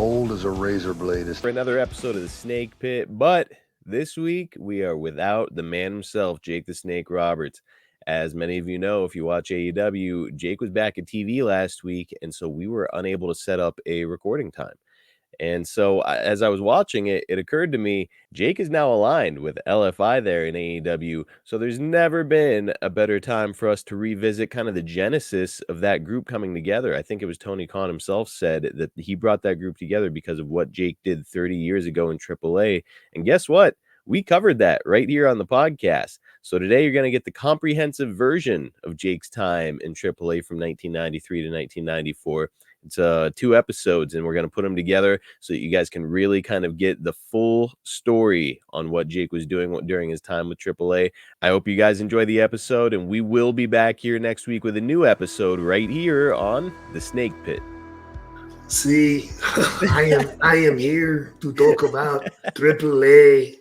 cold as a razor blade. For another episode of the Snake Pit, but this week we are without the man himself, Jake the Snake Roberts. As many of you know, if you watch AEW, Jake was back at TV last week, and so we were unable to set up a recording time. And so as I was watching it, it occurred to me, Jake is now aligned with LFI there in AEW. So there's never been a better time for us to revisit kind of the genesis of that group coming together. I think it was Tony Khan himself said that he brought that group together because of what Jake did 30 years ago in AAA. And guess what? We covered that right here on the podcast. So today you're going to get the comprehensive version of Jake's time in AAA from 1993 to 1994. It's 2 episodes, and we're going to put them together so that you guys can really kind of get the full story on what Jake was doing during his time with AAA. I hope you guys enjoy the episode, and we will be back here next week with a new episode right here on The Snake Pit. See, I am here to talk about AAA.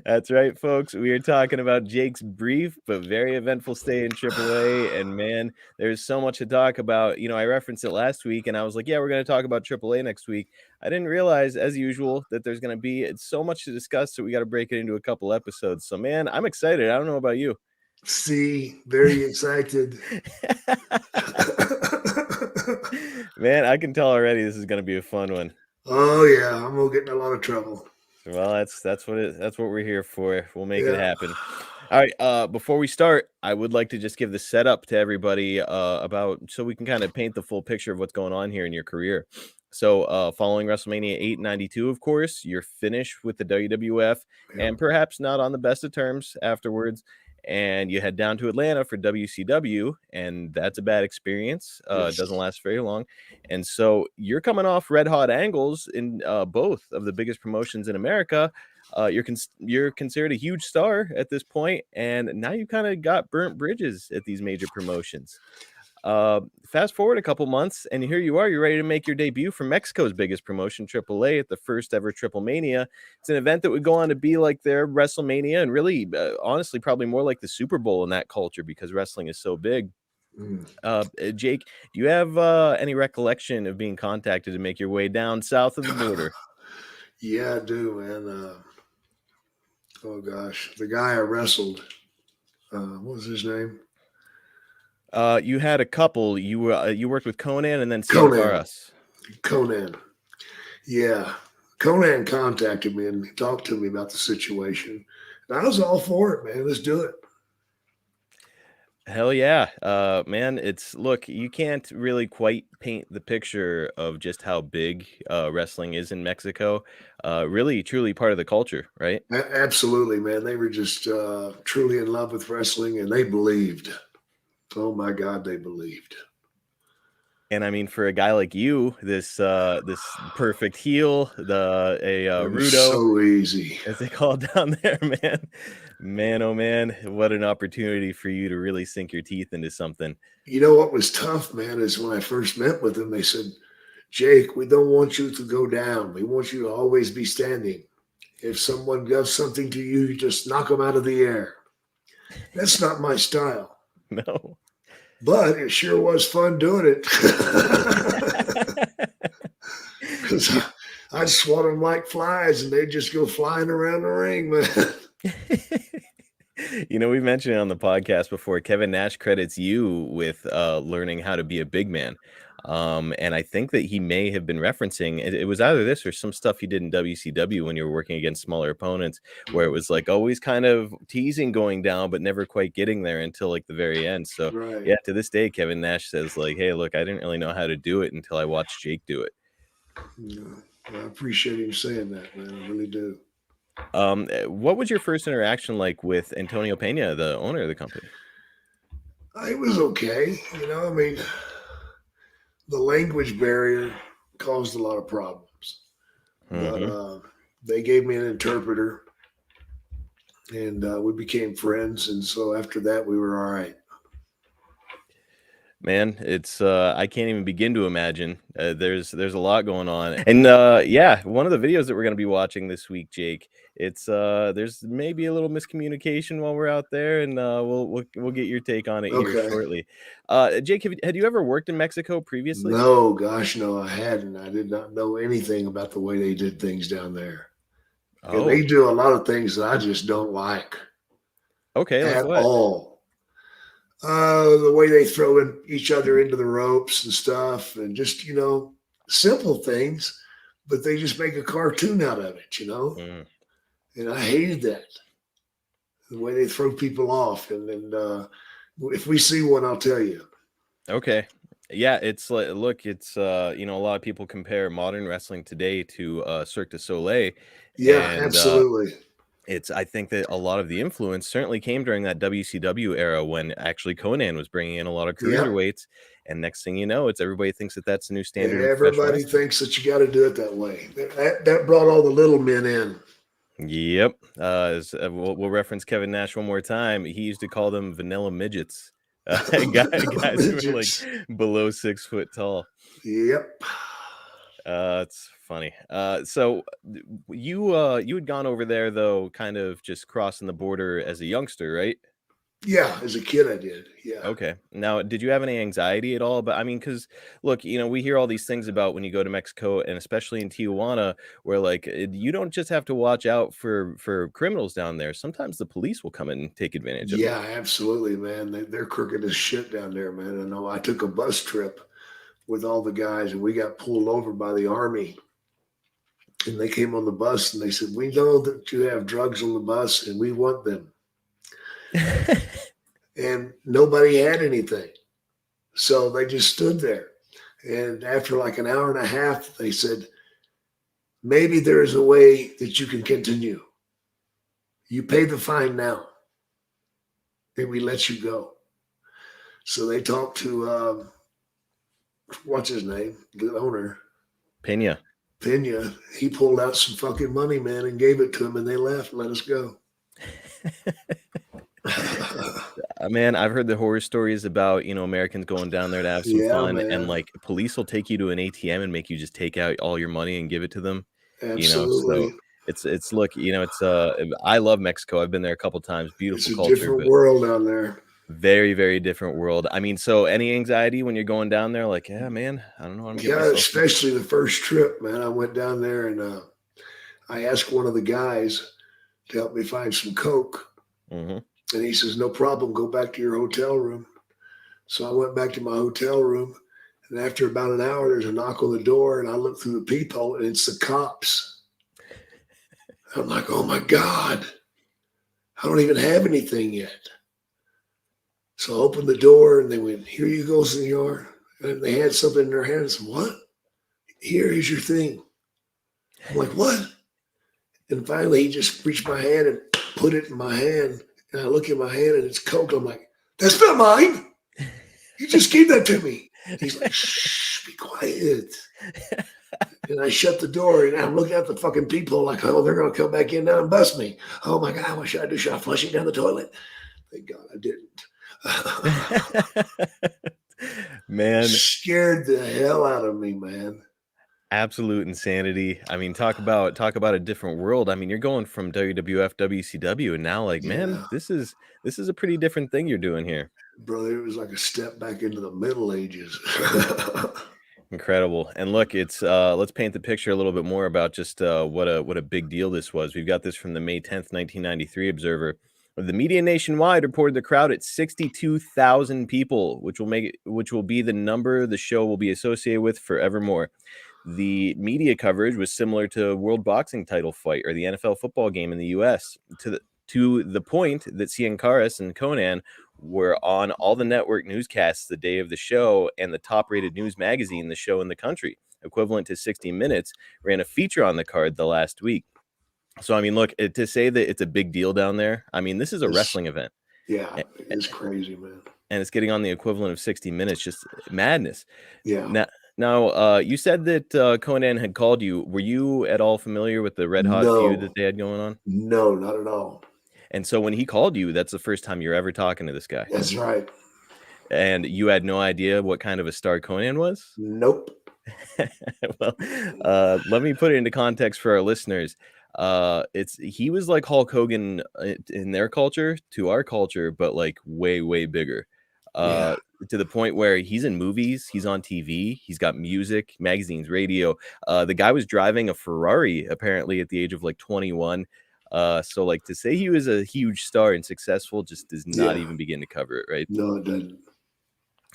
That's right, folks. We are talking about Jake's brief but very eventful stay in AAA. And man, there's so much to talk about. You know, I referenced it last week and I was like, yeah, we're going to talk about AAA next week. I didn't realize, as usual, that there's going to be so much to discuss. So we got to break it into a couple episodes. So, man, I'm excited. I don't know about you. See, very excited. Man, I can tell already this is going to be a fun one. Oh, yeah. I'm going to get in a lot of trouble. Well, that's what we're here for. We'll make it happen. All right. Before we start, I would like to just give the setup to everybody about so we can kind of paint the full picture of what's going on here in your career. So, following WrestleMania 892, of course, you're finished with the WWF and perhaps not on the best of terms afterwards. And you head down to Atlanta for WCW, and that's a bad experience. It doesn't last very long. And so you're coming off red hot angles in both of the biggest promotions in America. You're considered a huge star at this point, and now you kind of got burnt bridges at these major promotions. Fast forward a couple months, and here you are. You're ready to make your debut for Mexico's biggest promotion, AAA, at the first ever Triple Mania. It's an event that would go on to be like their WrestleMania, and really, honestly, probably more like the Super Bowl in that culture because wrestling is so big. Jake, do you have any recollection of being contacted to make your way down south of the border? Yeah, I do, man. Oh gosh, the guy I wrestled. What was his name? You had a couple. You worked with Konnan and then Cien Caras. Konnan. Yeah. Konnan contacted me and talked to me about the situation. And I was all for it, man. Let's do it. Hell yeah. Man, look, you can't really quite paint the picture of just how big wrestling is in Mexico. Really, truly part of the culture, right? Absolutely, man. They were just truly in love with wrestling, and they believed. Oh my God, they believed. And I mean, for a guy like you, this perfect heel, Rudo, so easy, as they call it down there, man, oh man, what an opportunity for you to really sink your teeth into something. You know what was tough, man, is when I first met with them, they said, Jake, we don't want you to go down. We want you to always be standing. If someone does something to you, you just knock them out of the air. That's not my style. No. But it sure was fun doing it. Because I'd swat them like flies and they'd just go flying around the ring, man. You know, we mentioned it on the podcast before. Kevin Nash credits you with learning how to be a big man. And I think that he may have been referencing it was either this or some stuff he did in WCW when you were working against smaller opponents, where it was like always kind of teasing going down, but never quite getting there until like the very end. So yeah, to this day, Kevin Nash says like, hey, look, I didn't really know how to do it until I watched Jake do it. Yeah, I appreciate you saying that, man. I really do. What was your first interaction like with Antonio Pena, the owner of the company? It was okay. You know, I mean, the language barrier caused a lot of problems. But they gave me an interpreter, and we became friends. And so after that, we were all right. Man, it's I can't even begin to imagine. There's a lot going on. And yeah, one of the videos that we're going to be watching this week, Jake, it's there's maybe a little miscommunication while we're out there, and we'll get your take on it here Okay. shortly. Jake, had you ever worked in Mexico previously? No, gosh, no, I hadn't. I did not know anything about the way they did things down there. And Oh, they do a lot of things that I just don't like okay, like at what? all. The way they throw each other into the ropes and stuff, and just, simple things, but they just make a cartoon out of it. Mm. And I hated that. The way they throw people off. And if we see one, I'll tell you. Okay. Yeah, it's like look, it's a lot of people compare modern wrestling today to Cirque du Soleil, Yeah, and absolutely. I think that a lot of the influence certainly came during that WCW era when actually Konnan was bringing in a lot of Yep. cruiserweights, and next thing you know, it's everybody thinks that that's the new standard in professional Everybody wrestling. thinks that you got to do it that way. That brought all the little men in. Yep. We'll reference Kevin Nash one more time. He used to call them vanilla midgets. Guys who were like Midgets. below 6 foot tall. Yep. It's funny. So you had gone over there though, kind of just crossing the border as a youngster, right? Yeah, as a kid, I did. Yeah. Okay. Now, did you have any anxiety at all? But I mean, because look, we hear all these things about when you go to Mexico, and especially in Tijuana, where like you don't just have to watch out for criminals down there. Sometimes the police will come and take advantage of them. Yeah, absolutely, man. They're crooked as shit down there, man. I know. I took a bus trip with all the guys, and we got pulled over by the army. And they came on the bus and they said, "We know that you have drugs on the bus, and we want them." And nobody had anything, so they just stood there. And after like an hour and a half, they said, "Maybe there is a way that you can continue. You pay the fine now, and we let you go." So they talked to what's his name, the owner, Pena. Pena. He pulled out some fucking money, man, and gave it to him, and they left and let us go. Man, I've heard the horror stories about Americans going down there to have some Yeah, fun, and man. like police will take you to an ATM and make you just take out all your money and give it to them. So Absolutely. it's look, it's I love Mexico. I've been there a couple times. It's Beautiful a culture, different but world down there. very, very different world. I mean, so any anxiety when you're going down there? Like, yeah, man, I don't know what I'm getting Yeah, myself into. especially the first trip, man. I went down there and I asked one of the guys to help me find some Coke. Hmm. And he says, "No problem. Go back to your hotel room." So I went back to my hotel room. And after about an hour, there's a knock on the door. And I look through the peephole and it's the cops. I'm like, "Oh my God, I don't even have anything yet." So I opened the door and they went, "Here you go, senor." And they had something in their hands. What? "Here is your thing." I'm like, "What?" And finally, he just reached my hand and put it in my hand. And I look at my hand and it's Coke. I'm like, "That's not mine. You just gave that to me." He's like, "Shh, be quiet." And I shut the door and I'm looking at the fucking people like, "Oh, they're going to come back in now and bust me. Oh my God, what should I do? Should I flush it down the toilet?" Thank God I didn't. Man, Scared the hell out of me, man. absolute insanity. I mean, talk about a different world. I mean, you're going from WWF, WCW, and now like, man, Yeah, this is a pretty different thing you're doing here. brother, it was like a step back into the Middle Ages. Incredible. And look, it's let's paint the picture a little bit more about just what a big deal this was. We've got this from the May 10th, 1993 Observer. The media nationwide reported the crowd at 62,000 people, which will be the number the show will be associated with forevermore. The media coverage was similar to a world boxing title fight or the NFL football game in the US, to the point that Cien Caras and Konnan were on all the network newscasts the day of the show, and the top rated news magazine, the show in the country, equivalent to 60 Minutes, ran a feature on the card the last week. So, I mean, look, to say that it's a big deal down there, I mean, this is a It's, wrestling event, yeah, a- it's crazy, man. and it's getting on the equivalent of 60 Minutes, just madness. Yeah. Now, you said that Konnan had called you. Were you at all familiar with the red hot feud that No, they had going on? no, not at all. And so when he called you, that's the first time you're ever talking to this guy. That's right. And you had no idea what kind of a star Konnan was? Nope. Well, let me put it into context for our listeners. He was like Hulk Hogan in their culture to our culture, but like way, way bigger. Yeah. To the point where he's in movies, he's on TV, he's got music, magazines, radio. The guy was driving a Ferrari apparently at the age of like 21. So like to say he was a huge star and successful just does not Yeah. even begin to cover it, right? No, it doesn't.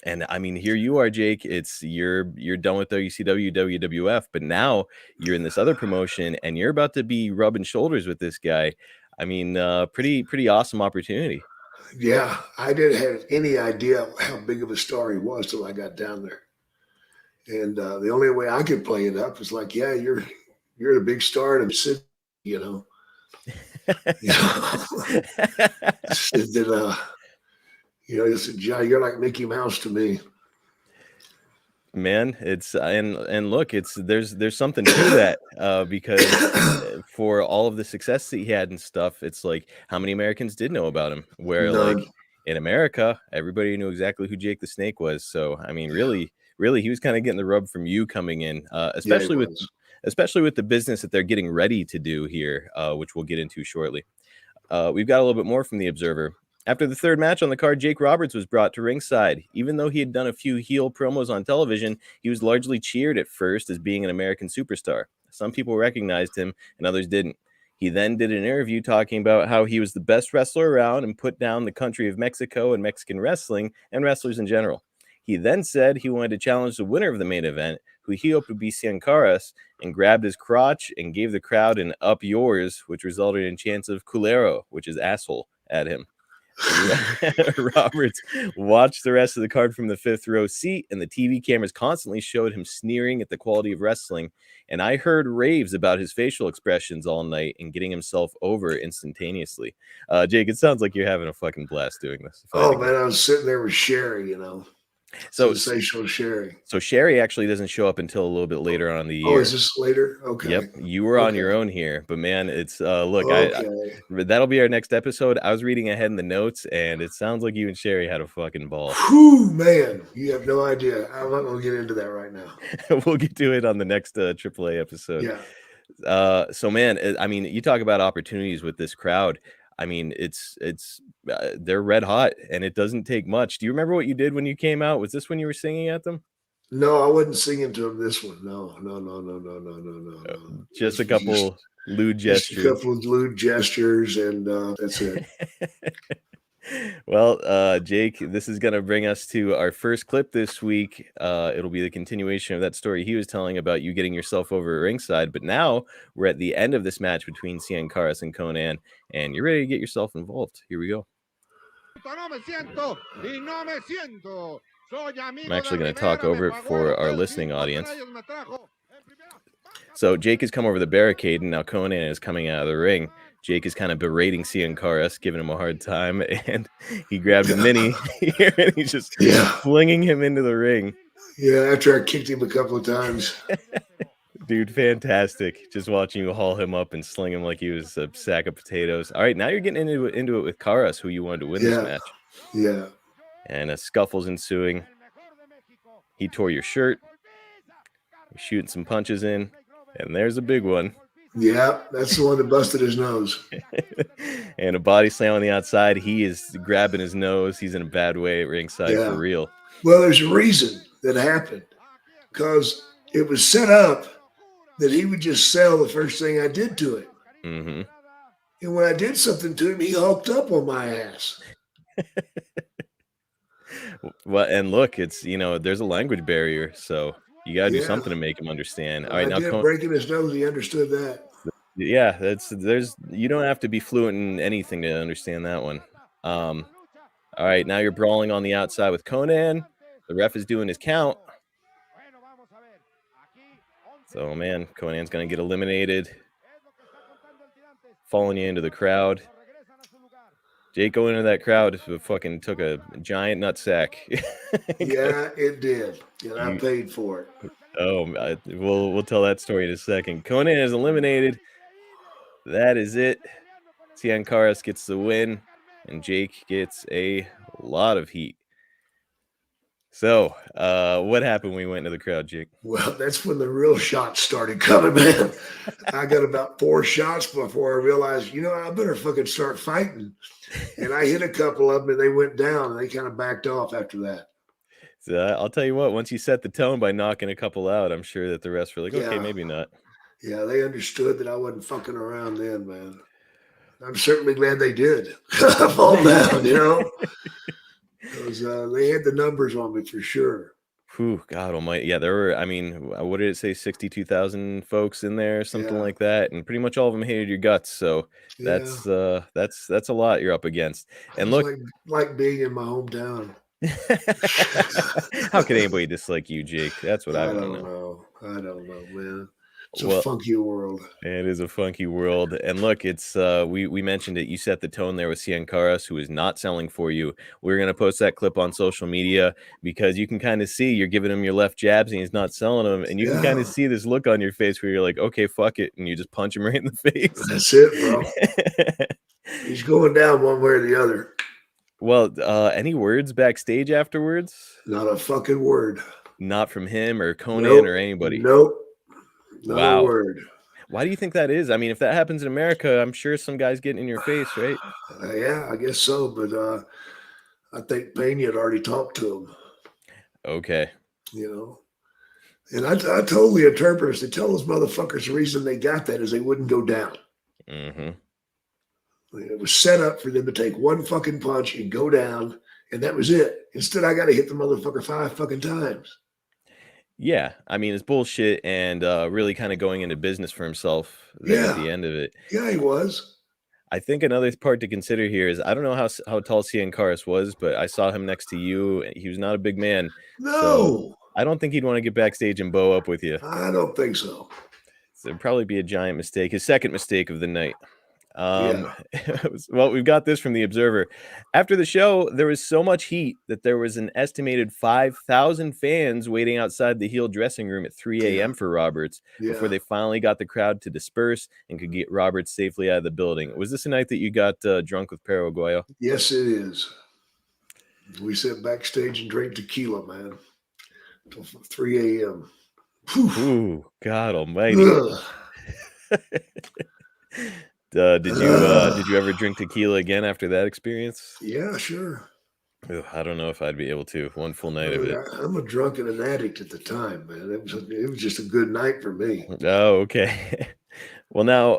And I mean, here you are, Jake. You're done with WCW, WWF, but now you're in this other promotion, and you're about to be rubbing shoulders with this guy. I mean, pretty awesome opportunity. Yeah, I didn't have any idea how big of a star he was till I got down there. And the only way I could play it up is like, yeah, you're a big star in the city, you know. You know, you're like Mickey Mouse to me. Man, it's and look, there's something to that because for all of the success that he had and stuff, it's like how many Americans did know about him? Where like None. in America, everybody knew exactly who Jake the Snake was. So I mean, really, he was kind of getting the rub from you coming in, Yeah, he was. especially with the business that they're getting ready to do here, which we'll get into shortly. We've got a little bit more from the Observer. After the third match on the card, Jake Roberts was brought to ringside. Even though he had done a few heel promos on television, he was largely cheered at first as being an American superstar. Some people recognized him and others didn't. He then did an interview talking about how he was the best wrestler around and put down the country of Mexico and Mexican wrestling and wrestlers in general. He then said he wanted to challenge the winner of the main event, who he hoped would be Cien Caras, and grabbed his crotch and gave the crowd an up yours, which resulted in chants of culero, which is asshole, at him. Roberts watched the rest of the card from the fifth row seat, and the TV cameras constantly showed him sneering at the quality of wrestling. And I heard raves about his facial expressions all night and getting himself over instantaneously. Jake, it sounds like you're having a fucking blast doing this. Oh man, I was sitting there with Sherry, you know. So sensational Sherry. So Sherry actually doesn't show up until a little bit later on in the year. Oh, is this later? Okay. Yep, you were on your own here, but man, it's look, okay. That'll be our next episode. I was reading ahead in the notes, and it sounds like you and Sherry had a fucking ball. Whew, man, you have no idea. I'm not gonna get into that right now. We'll get to it on the next AAA episode. Yeah. So man, I mean, you talk about opportunities with this crowd. I mean, they're red hot, and it doesn't take much. Do you remember what you did when you came out? Was this when you were singing at them? No, I wasn't singing to him this one. No. Just a couple lewd gestures. Just a couple of lewd gestures, and that's it. Well, Jake, this is going to bring us to our first clip this week. It'll be the continuation of that story he was telling about you getting yourself over at ringside. But now we're at the end of this match between Cien Caras and Konnan, and you're ready to get yourself involved. Here we go. I'm actually going to talk over it for our listening audience. So Jake has come over the barricade, and now Konnan is coming out of the ring. Jake is kind of berating Cien Caras, giving him a hard time, and he grabbed a mini here, and he's just flinging him into the ring. Yeah, after I kicked him a couple of times. Dude, fantastic. Just watching you haul him up and sling him like he was a sack of potatoes. All right, now you're getting into it with Caras, who you wanted to win this match. Yeah. And a scuffle's ensuing. He tore your shirt. You're shooting some punches in, and there's a big one. Yeah, that's the one that busted his nose. And a body slam on the outside. He is grabbing his nose. He's in a bad way at ringside for real. Well, there's a reason that happened, because it was set up that he would just sell the first thing I did to him. Mm-hmm. And when I did something to him, he hulked up on my ass. Well, and look, it's, there's a language barrier, so you got to do something to make him understand. All right, now breaking his nose, he understood that. Yeah, you don't have to be fluent in anything to understand that one. All right, now you're brawling on the outside with Konnan. The ref is doing his count. So, man, Konnan's going to get eliminated. Falling you into the crowd. Jake going into that crowd fucking took a giant nutsack. Yeah, it did. And I paid for it. Oh, we'll tell that story in a second. Konnan is eliminated. That is it. Cien Caras gets the win, and Jake gets a lot of heat. So, what happened when we went into the crowd, Jake? Well, that's when the real shots started coming, man. I got about 4 shots before I realized, I better fucking start fighting. And I hit a couple of them and they went down and they kind of backed off after that. So, I'll tell you what, once you set the tone by knocking a couple out, I'm sure that the rest were like, okay, Yeah. maybe not. Yeah. They understood that I wasn't fucking around then, man. I'm certainly glad they did. Fall down, because they had the numbers on me for sure. Whew, God almighty. Yeah, there were, I mean, what did it say? 62,000 folks in there, something Yeah. like that. And pretty much all of them hated your guts. So Yeah. that's a lot you're up against. It And was look, like being in my hometown. how could anybody dislike you, Jake? That's what I I want to don't know. know. I don't know, man. It's a Well, funky world. it is a funky world. And look, it's we mentioned it. You set the tone there with Cien Caras, who is not selling for you. We're gonna post that clip on social media because you can kind of see you're giving him your left jabs and he's not selling them. And you can kind of Yeah. see this look on your face where you're like, okay, fuck it, and you just punch him right in the face. That's it, bro. He's going down one way or the other. Well, any words backstage afterwards? Not a fucking word. Not from him or Konnan Nope. or anybody. Nope. Not a Wow. word. Why do you think that is? I mean, if that happens in America, I'm sure some guy's getting in your face, right? Yeah, I guess so. But I think Pena had already talked to him, Okay. you know. And I told the interpreters to tell those motherfuckers the reason they got that is they wouldn't go down. Mm-hmm. It was set up for them to take one fucking punch and go down, and that was it. Instead, I got to hit the motherfucker 5 fucking times. Yeah, I mean, it's bullshit and really kind of going into business for himself there at Yeah, the end of it. yeah, he was. I think another part to consider here is I don't know how tall Cien Caras was, but I saw him next to you. And he was not a big man, so No, I don't think he'd want to get backstage and bow up with you. I don't think so. So it'd probably be a giant mistake. His second mistake of the night. Yeah, Well, we've got this from the Observer. After the show, there was so much heat that there was an estimated 5,000 fans waiting outside the heel dressing room at 3 yeah, a.m. for Roberts before yeah. they finally got the crowd to disperse and could get Roberts safely out of the building. Was this a night that you got drunk with Paraguayo? Yes, it is. We sat backstage and drank tequila, man, till 3 a.m. Ooh, God almighty. Ugh. Did you ever drink tequila again after that experience? Yeah, sure. Ugh, I don't know if I'd be able to. One full night of Dude, it. I'm a drunk and an addict at the time, man. It was just a good night for me. Oh, okay. Well, now,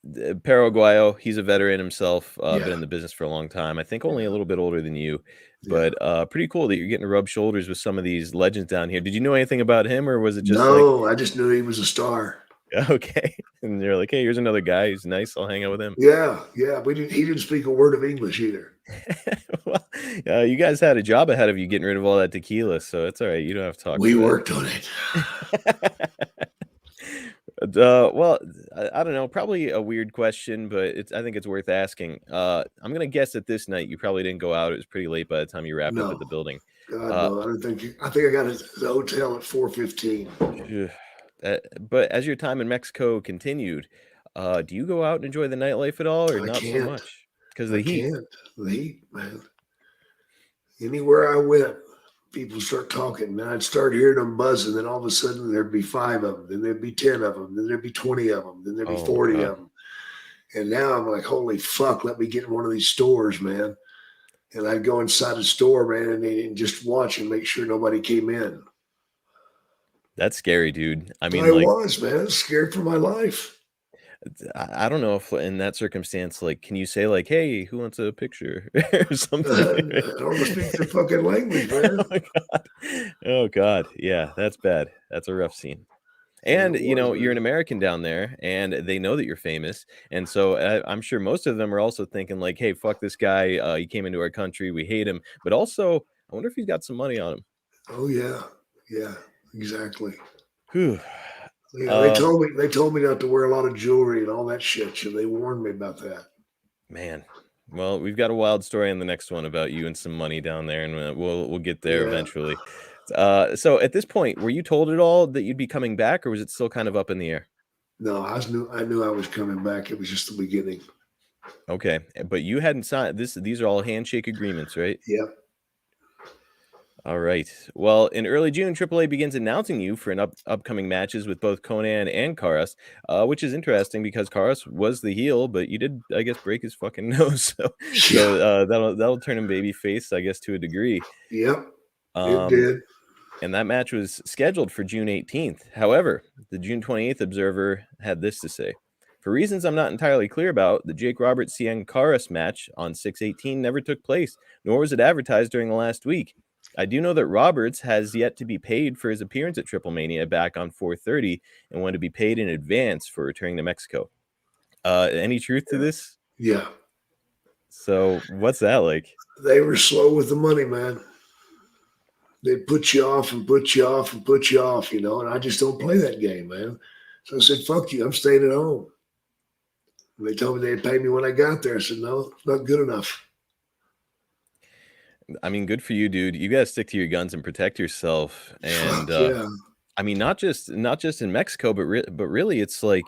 Paraguayo, he's a veteran himself, been Yeah, in the business for a long time. I think only yeah, a little bit older than you, yeah. but pretty cool that you're getting to rub shoulders with some of these legends down here. Did you know anything about him, or was it just like, No, I just knew he was a star. okay, and you're like, hey, here's another guy who's nice. I'll hang out with him. Yeah, yeah. He didn't speak a word of English either. Well, you guys had a job ahead of you getting rid of all that tequila, so it's all right. You don't have to talk We for worked on it. that. Well, I don't know. Probably a weird question, but I think it's worth asking. I'm gonna guess that this night you probably didn't go out. It was pretty late by the time you wrapped up at No, the building. God Uh, no. I think I got the hotel at 4:15. Ugh. But as your time in Mexico continued, do you go out and enjoy the nightlife at all, or I not so can't. much? Because of I the heat. can't. The heat, man. Anywhere I went, people start talking. Man, I'd start hearing them buzzing. Then all of a sudden, there'd be 5 of them. Then there'd be 10 of them. Then there'd be 20 of them. Then there'd be Oh my 40 God. of them. And now I'm like, holy fuck, let me get in one of these stores, man. And I'd go inside the store, man, and just watch and make sure nobody came in. That's scary, dude. I mean, I like, was, man. I was scared for my life. I don't know if in that circumstance, like, can you say like, "Hey, who wants a picture?" or something? I don't speak their fucking language, Oh man. my God. Oh God. Yeah, that's bad. That's a rough scene. Yeah, And it was, you're an man. American down there, and they know that you're famous, and so I'm sure most of them are also thinking like, "Hey, fuck this guy. He came into our country. We hate him." But also, I wonder if he's got some money on him. Oh yeah, yeah, exactly. Whew. Yeah, Uh, they told me not to wear a lot of jewelry and all that shit. So they warned me about that. Man. Well, we've got a wild story in the next one about you and some money down there, and we'll get there Yeah. eventually. So at this point, were you told at all that you'd be coming back, or was it still kind of up in the air? No, I knew I was coming back. It was just the beginning. Okay, but you hadn't signed this. These are all handshake agreements, right? Yep. All right. Well, in early June, AAA begins announcing you for upcoming matches with both Konnan and Karas, which is interesting because Karas was the heel, but you did, I guess, break his fucking nose. Yeah. That'll turn him babyface, I guess, to a degree. Yep. It Um, did. and that match was scheduled for June 18th. However, the June 28th Observer had this to say. For reasons I'm not entirely clear about, the Jake Roberts Cien Caras match on 6/18 never took place, nor was it advertised during the last week. I do know that Roberts has yet to be paid for his appearance at Triple Mania back on 4/30 and wanted to be paid in advance for returning to Mexico. Any truth to this? Yeah. So what's that like? They were slow with the money, man. They put you off and put you off and put you off, and I just don't play that game, man. So I said, fuck you, I'm staying at home. And they told me they'd pay me when I got there. I said, no, it's not good enough. I mean, good for you, dude. You gotta stick to your guns and protect yourself. And Fuck yeah. I mean, not just in Mexico, but really, it's like,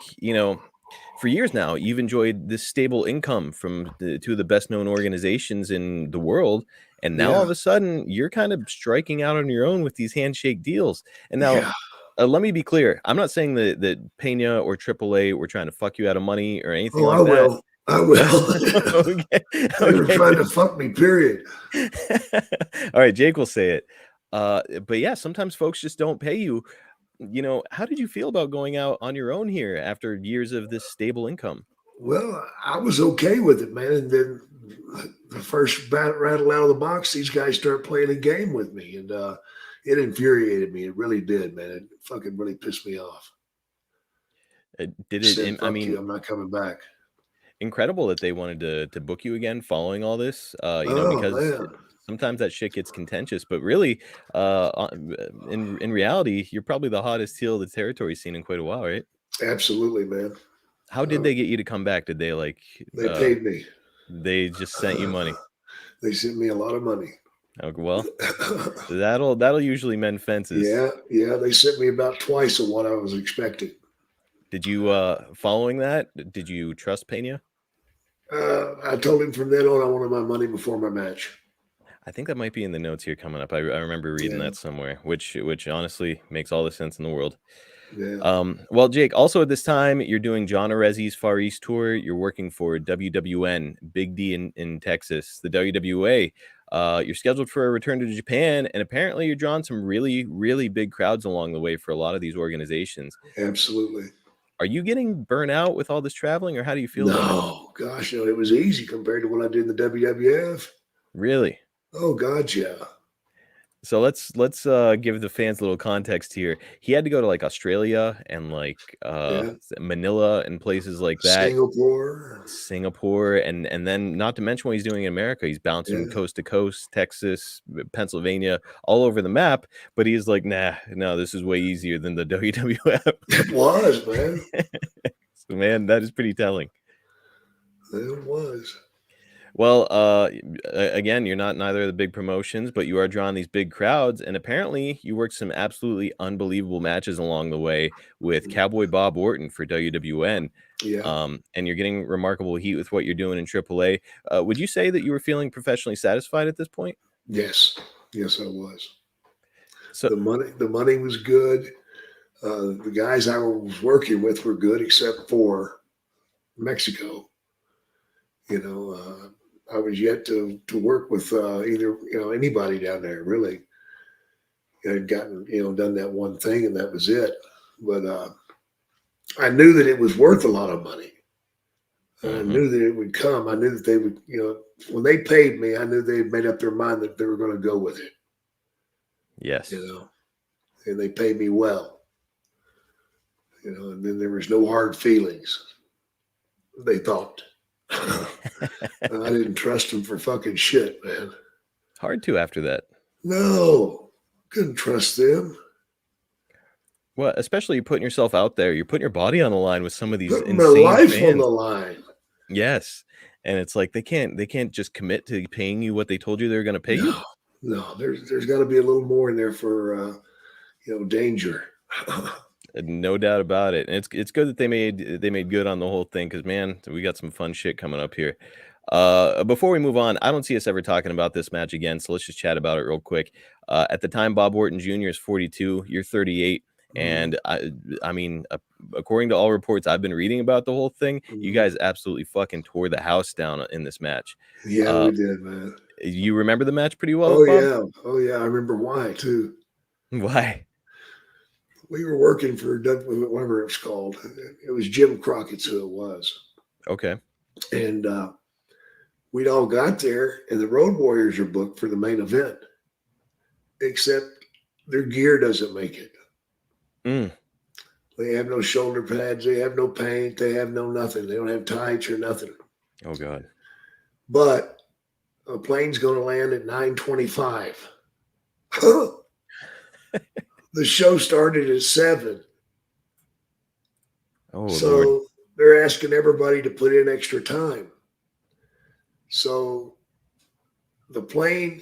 for years now, you've enjoyed this stable income from two of the best known organizations in the world, and now all Yeah. of a sudden, you're kind of striking out on your own with these handshake deals. And now, Yeah. let me be clear: I'm not saying that Pena or AAA were trying to fuck you out of money or anything Oh, I like that. will. I will. Okay, They were okay. trying to fuck me, period. All right, Jake will say it. But yeah, sometimes folks just don't pay you. How did you feel about going out on your own here after years of this stable income? Well, I was okay with it, man. And then the first rattle out of the box, these guys start playing a game with me. And it infuriated me. It really did, man. It fucking really pissed me off. Did Said, I fuck mean, you, I'm not coming back. incredible that they wanted to book you again following all this, Oh, because man. sometimes that shit gets contentious, but really, in reality, you're probably the hottest heel of the territory scene in quite a while, right? Absolutely, man. How did Uh, they get you to come back? Did they they paid me. they just sent you money? They sent me a lot of money. Okay, well, that'll usually mend fences. Yeah, yeah. They sent me about twice of what I was expecting. Did you, following that, did you trust Pena? I told him from then on I wanted my money before my match. I think that might be in the notes here coming up. I remember reading Yeah, that somewhere, which honestly makes all the sense in the world. yeah, Well, Jake, also at this time, you're doing John Arezzi's Far East tour. You're working for WWN, Big D in Texas, the WWA. You're scheduled for a return to Japan, and apparently you're drawing some really, really big crowds along the way for a lot of these organizations. absolutely. Are you getting burnt out with all this traveling, or how do you feel about it? No, gosh, no, it was easy compared to what I did in the WWF. Really? Oh God, yeah, So let's give the fans a little context here. He had to go to like Australia and yeah. Manila and places like that, Singapore, Singapore, and then not to mention what he's doing in America. He's bouncing yeah. coast to coast, Texas, Pennsylvania, all over the map. But he's like, nah, no, this is way easier than the WWF. It was, man. So man, that is pretty telling. It was. Well, again, you're not neither of the big promotions, but you are drawing these big crowds, and apparently you worked some absolutely unbelievable matches along the way with Cowboy Bob Orton for WWN, Yeah. and you're getting remarkable heat with what you're doing in AAA. Would you say that you were feeling professionally satisfied at this point? Yes. Yes, I was. So, The money was good. The guys I was working with were good, except for Mexico. I was yet to work with either anybody down there really. I'd gotten done that one thing and that was it. But I knew that it was worth a lot of money. And I mhm, knew that it would come. I knew that they would, when they paid me, I knew they had made up their mind that they were going to go with it. yes. You know, and they paid me well. And then there was no hard feelings. They thought. I didn't trust them for fucking shit, man. Hard to after that. No, couldn't trust them. Well, especially you're putting yourself out there. You're putting your body on the line with some of these Putting my insane life on fans. the line. Yes. And it's like they can't just commit to paying you what they told you they were gonna pay you. No, no. There's got to be a little more in there for danger. No doubt about it. And it's good that they made good on the whole thing because man, we got some fun shit coming up here. Before we move on, I don't see us ever talking about this match again, so let's just chat about it real quick. At the time, Bob Orton Jr. is 42, you're 38, and I mean, according to all reports I've been reading about the whole thing, you guys absolutely fucking tore the house down in this match. Yeah, we did, man. You remember the match pretty well, Oh Bob? yeah, oh yeah. I remember why too. Why? We were working for whatever it was called. It was Jim Crockett's who it was. Okay. And we'd all got there, and the Road Warriors are booked for the main event, except their gear doesn't make it. They have no shoulder pads. They have no paint. They have no nothing. They don't have tights or nothing. Oh, God. But a plane's going to land at 9:25. The show started at 7. Oh, so Lord. they're asking everybody to put in extra time. So the plane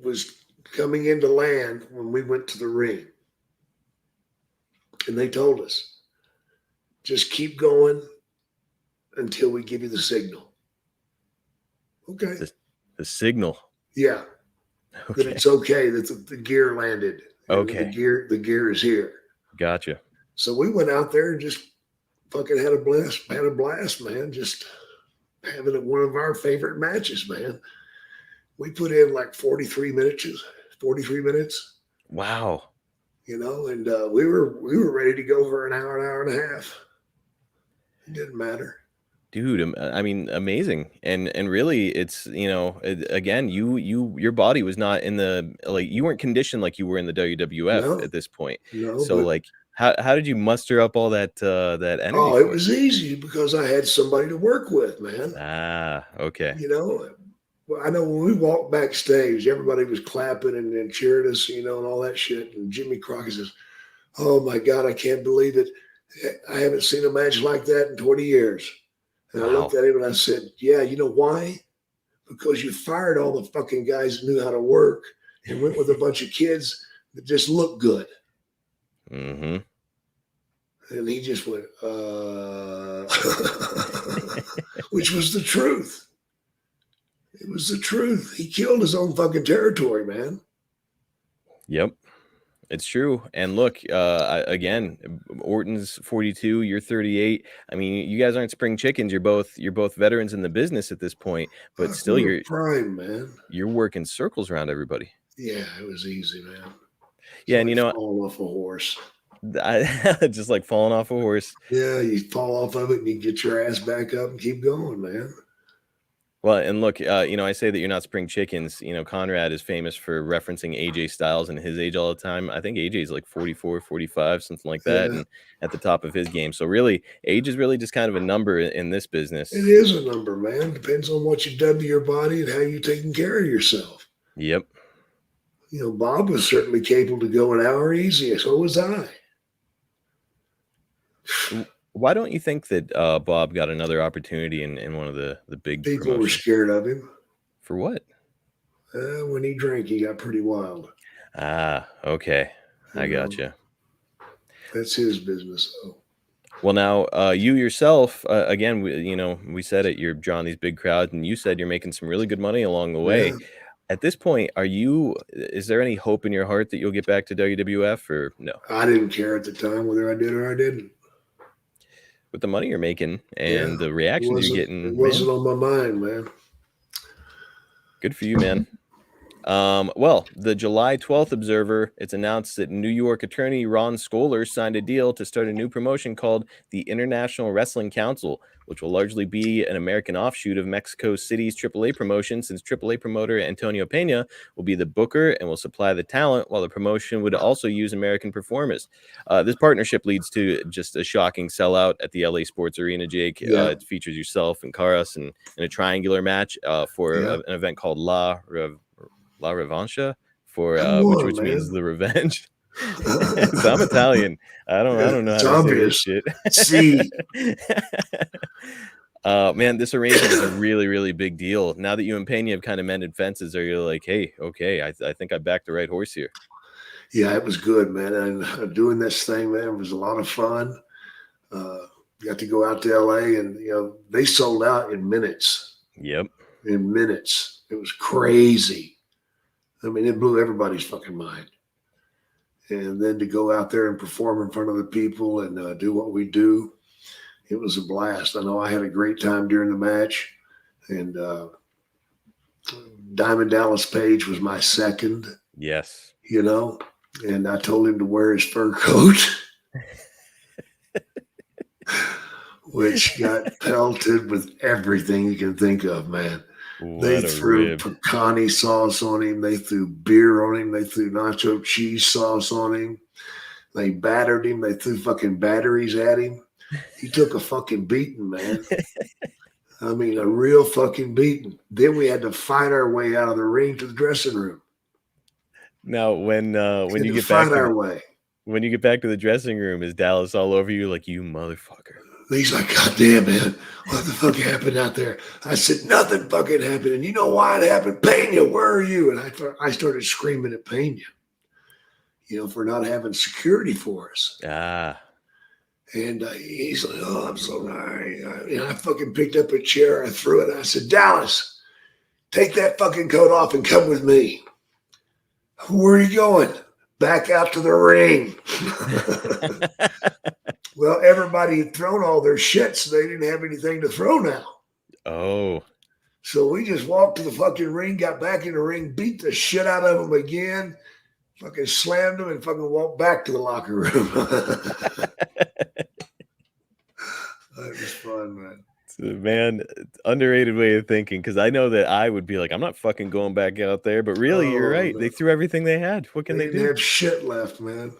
was coming into land when we went to the ring. And they told us, just keep going until we give you the signal. Okay. The signal. Yeah. Okay. That it's okay that the gear landed. Okay. The gear is here. Gotcha. So we went out there and just fucking had a blast, man. Just having one of our favorite matches, man. We put in like 43 minutes. Wow. You know, and we were ready to go for an hour and a half. It didn't matter. Dude, I mean, amazing. And really, it's, you know, again, your body was not in the, like, you weren't conditioned like you were in the WWF at this point. No, so like, how did you muster up all that energy? Oh, it was easy because I had somebody to work with, man. Ah, okay. You know, well, I know when we walked backstage, everybody was clapping and cheering us, you know, and all that shit. And Jimmy Crockett says, "Oh my God, I can't believe it. I haven't seen a match like that in 20 years." And I looked at him and I said, "Yeah, you know why? Because you fired all the fucking guys that knew how to work and went with a bunch of kids that just looked good." Mm-hmm. And he just went, which was the truth. It was the truth. He killed his own fucking territory, man. Yep. It's true. And look, again, Orton's 42, you're 38. I mean, you guys aren't spring chickens. You're both veterans in the business at this point, but still you're prime, man. You're working circles around everybody. Yeah, it was easy, man. Yeah, and you know, falling off a horse. Just like falling off a horse. Yeah, you fall off of it and you get your ass back up and keep going, man. Well, and look, you know, I say that you're not spring chickens. You know, Conrad is famous for referencing AJ Styles and his age all the time. I think AJ is like 44, 45, something like that, and at the top of his game. So really, age is really just kind of a number in this business. It is a number, man. Depends on what you've done to your body and how you're taking care of yourself. Yep. You know, Bob was certainly capable to go an hour easy. So was I. Why don't you think that Bob got another opportunity in one of the big people promotions? were scared of him? For what? When he drank, he got pretty wild. Ah, okay. I gotcha. That's his business, though. Well, now you yourself, again, we said it, you're drawing these big crowds, and you said you're making some really good money along the way. Yeah. At this point, is there any hope in your heart that you'll get back to WWF or no? I didn't care at the time whether I did or I didn't. With the money you're making and the reactions you're getting, it wasn't on my mind, man. Good for you, man. Well, the July 12th Observer, it's announced that New York attorney Ron Skoler signed a deal to start a new promotion called the International Wrestling Council, which will largely be an American offshoot of Mexico City's AAA promotion, since AAA promoter Antonio Pena will be the booker and will supply the talent, while the promotion would also use American performers. This partnership leads to just a shocking sellout at the LA Sports Arena, Jake. It features yourself and Caras in a triangular match for an event called La Revancha, which means the revenge. So I'm Italian. I don't know how to say this shit. See. Man, this arrangement is a really, really big deal. Now that you and Pena have kind of mended fences, are you like, hey, okay, I think I backed the right horse here? Yeah, it was good, man. And doing this thing, man, it was a lot of fun. Got to go out to LA, and they sold out in minutes. Yep. In minutes. It was crazy. I mean, it blew everybody's fucking mind. And then to go out there and perform in front of the people and do what we do, it was a blast. I know I had a great time during the match. And Diamond Dallas Page was my second. Yes. You know, and I told him to wear his fur coat, which got pelted with everything you can think of, man. They threw pecani sauce on him. They threw beer on him. They threw nacho cheese sauce on him. They battered him. They threw fucking batteries at him. He took a fucking beating, man. I mean, a real fucking beating. Then we had to fight our way out of the ring to the dressing room. Now, when you get back when you get back to the dressing room, is Dallas all over you like, you motherfucker? He's like, God damn, man, what the fuck happened out there? I said, nothing fucking happened. And you know why it happened? Pena, where are you? And I started screaming at Pena, you know, for not having security for us. Ah. And he's like, oh, I'm so sorry. And I fucking picked up a chair. I threw it. And I said, Dallas, take that fucking coat off and come with me. Where are you going? Back out to the ring. Well, everybody had thrown all their shit, so they didn't have anything to throw now. Oh. So we just walked to the fucking ring, got back in the ring, beat the shit out of them again, fucking slammed them, and fucking walked back to the locker room. That was fun, man. Man, underrated way of thinking, because I know that I would be like, I'm not fucking going back out there, but really, you're right. Man. They threw everything they had. What can they do? They didn't have shit left, man.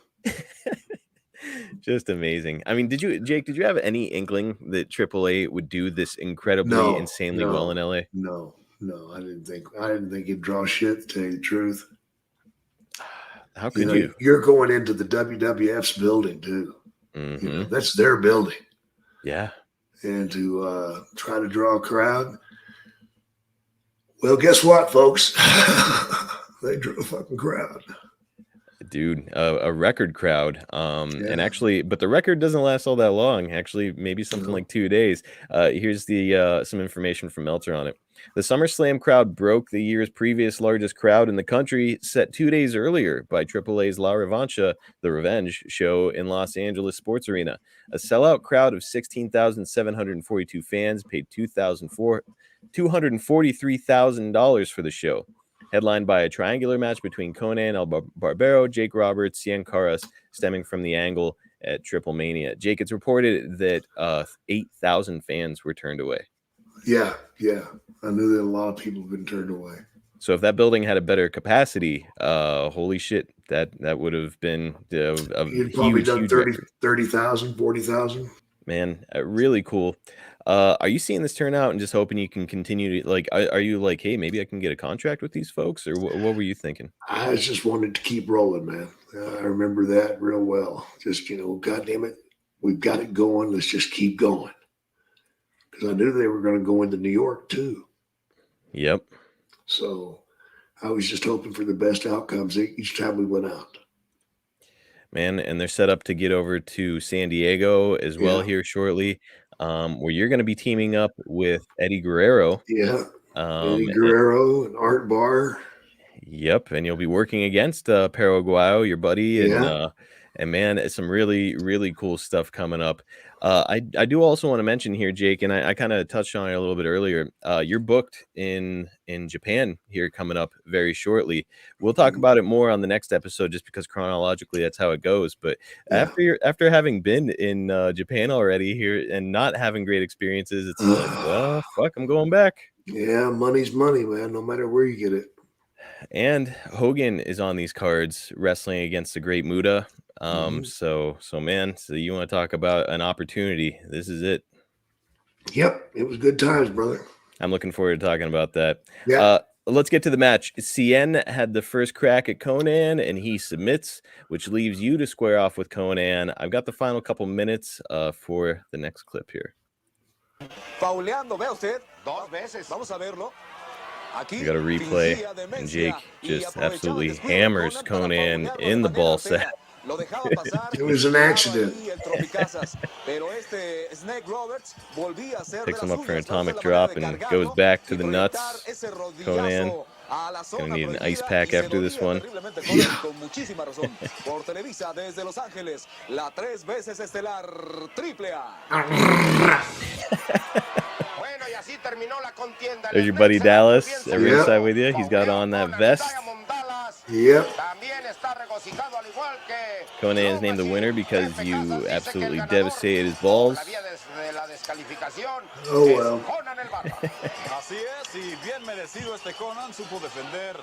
Just amazing. I mean, Jake, did you have any inkling that AAA would do this incredibly, insanely well in LA? No, I didn't think it'd draw shit, to tell you the truth. How could you? You're going into the WWF's building, too. Mm-hmm. You know, that's their building. Yeah. And to try to draw a crowd. Well, guess what, folks? They drew a fucking crowd. Dude, a record crowd. And actually, but the record doesn't last all that long. Actually, maybe something like 2 days. Here's the some information from Meltzer on it. The SummerSlam crowd broke the year's previous largest crowd in the country, set 2 days earlier by AAA's La Revancha, the Revenge show in Los Angeles Sports Arena. A sellout crowd of 16,742 fans paid $243,000 for the show. Headlined by a triangular match between Konnan, El Barbero, Jake Roberts, Cien Caras, stemming from the angle at Triple Mania. Jake, it's reported that 8,000 fans were turned away. Yeah. I knew that a lot of people have been turned away. So if that building had a better capacity, holy shit, that would have been You'd probably done 30,000, 40,000. Man, really cool. Are you seeing this turnout and just hoping you can continue to, like, are you like, hey, maybe I can get a contract with these folks, or what were you thinking? I just wanted to keep rolling, man. I remember that real well. Just, God damn it, we've got it going. Let's just keep going. Because I knew they were going to go into New York too. Yep. So I was just hoping for the best outcomes each time we went out. Man, and they're set up to get over to San Diego as well here shortly, where you're going to be teaming up with Eddie Guerrero. Yeah, Eddie Guerrero and Art Barr. Yep, and you'll be working against Perro Aguayo, your buddy, and man, it's some really, really cool stuff coming up. I do also want to mention here, Jake, and I kind of touched on it a little bit earlier. You're booked in Japan here coming up very shortly. We'll talk about it more on the next episode, just because chronologically that's how it goes. But after having been in Japan already here and not having great experiences, it's like, well, fuck, I'm going back. Yeah, money's money, man. No matter where you get it. And Hogan is on these cards wrestling against the Great Muta. So man, so you want to talk about an opportunity? This is it. Yep, it was good times, brother. I'm looking forward to talking about that. Yeah. Let's get to the match. Cien had the first crack at Konnan, and he submits, which leaves you to square off with Konnan. I've got the final couple minutes for the next clip here. Fauleando, ve usted, 2 veces. Vamos a verlo. We got a replay, and Jake just absolutely hammers Konnan in the ball sack. Lo dejaba pasar. It was an accident. Ahí el tropicazas. Pero este Snake Roberts volvía a hacer Picks de him las up for an suyas. Va a atomic usar la manera drop de and cargarlo goes back to y the proyectar nuts. ese Konnan rodillazo a la zona gonna need an ice prohibida pack y se after this dolía one. terriblemente Konnan, y con muchísima razón. Por Televisa desde Los Ángeles, la 3 veces estelar AAA. Bueno, y así terminó la contienda. There's your buddy Dallas at ringside with you. He's got on that vest. Yep. También está regocijado al igual que Konnan is named the winner because you absolutely devastated his balls. Oh, well. Así es, y bien merecido este Konnan, supo defender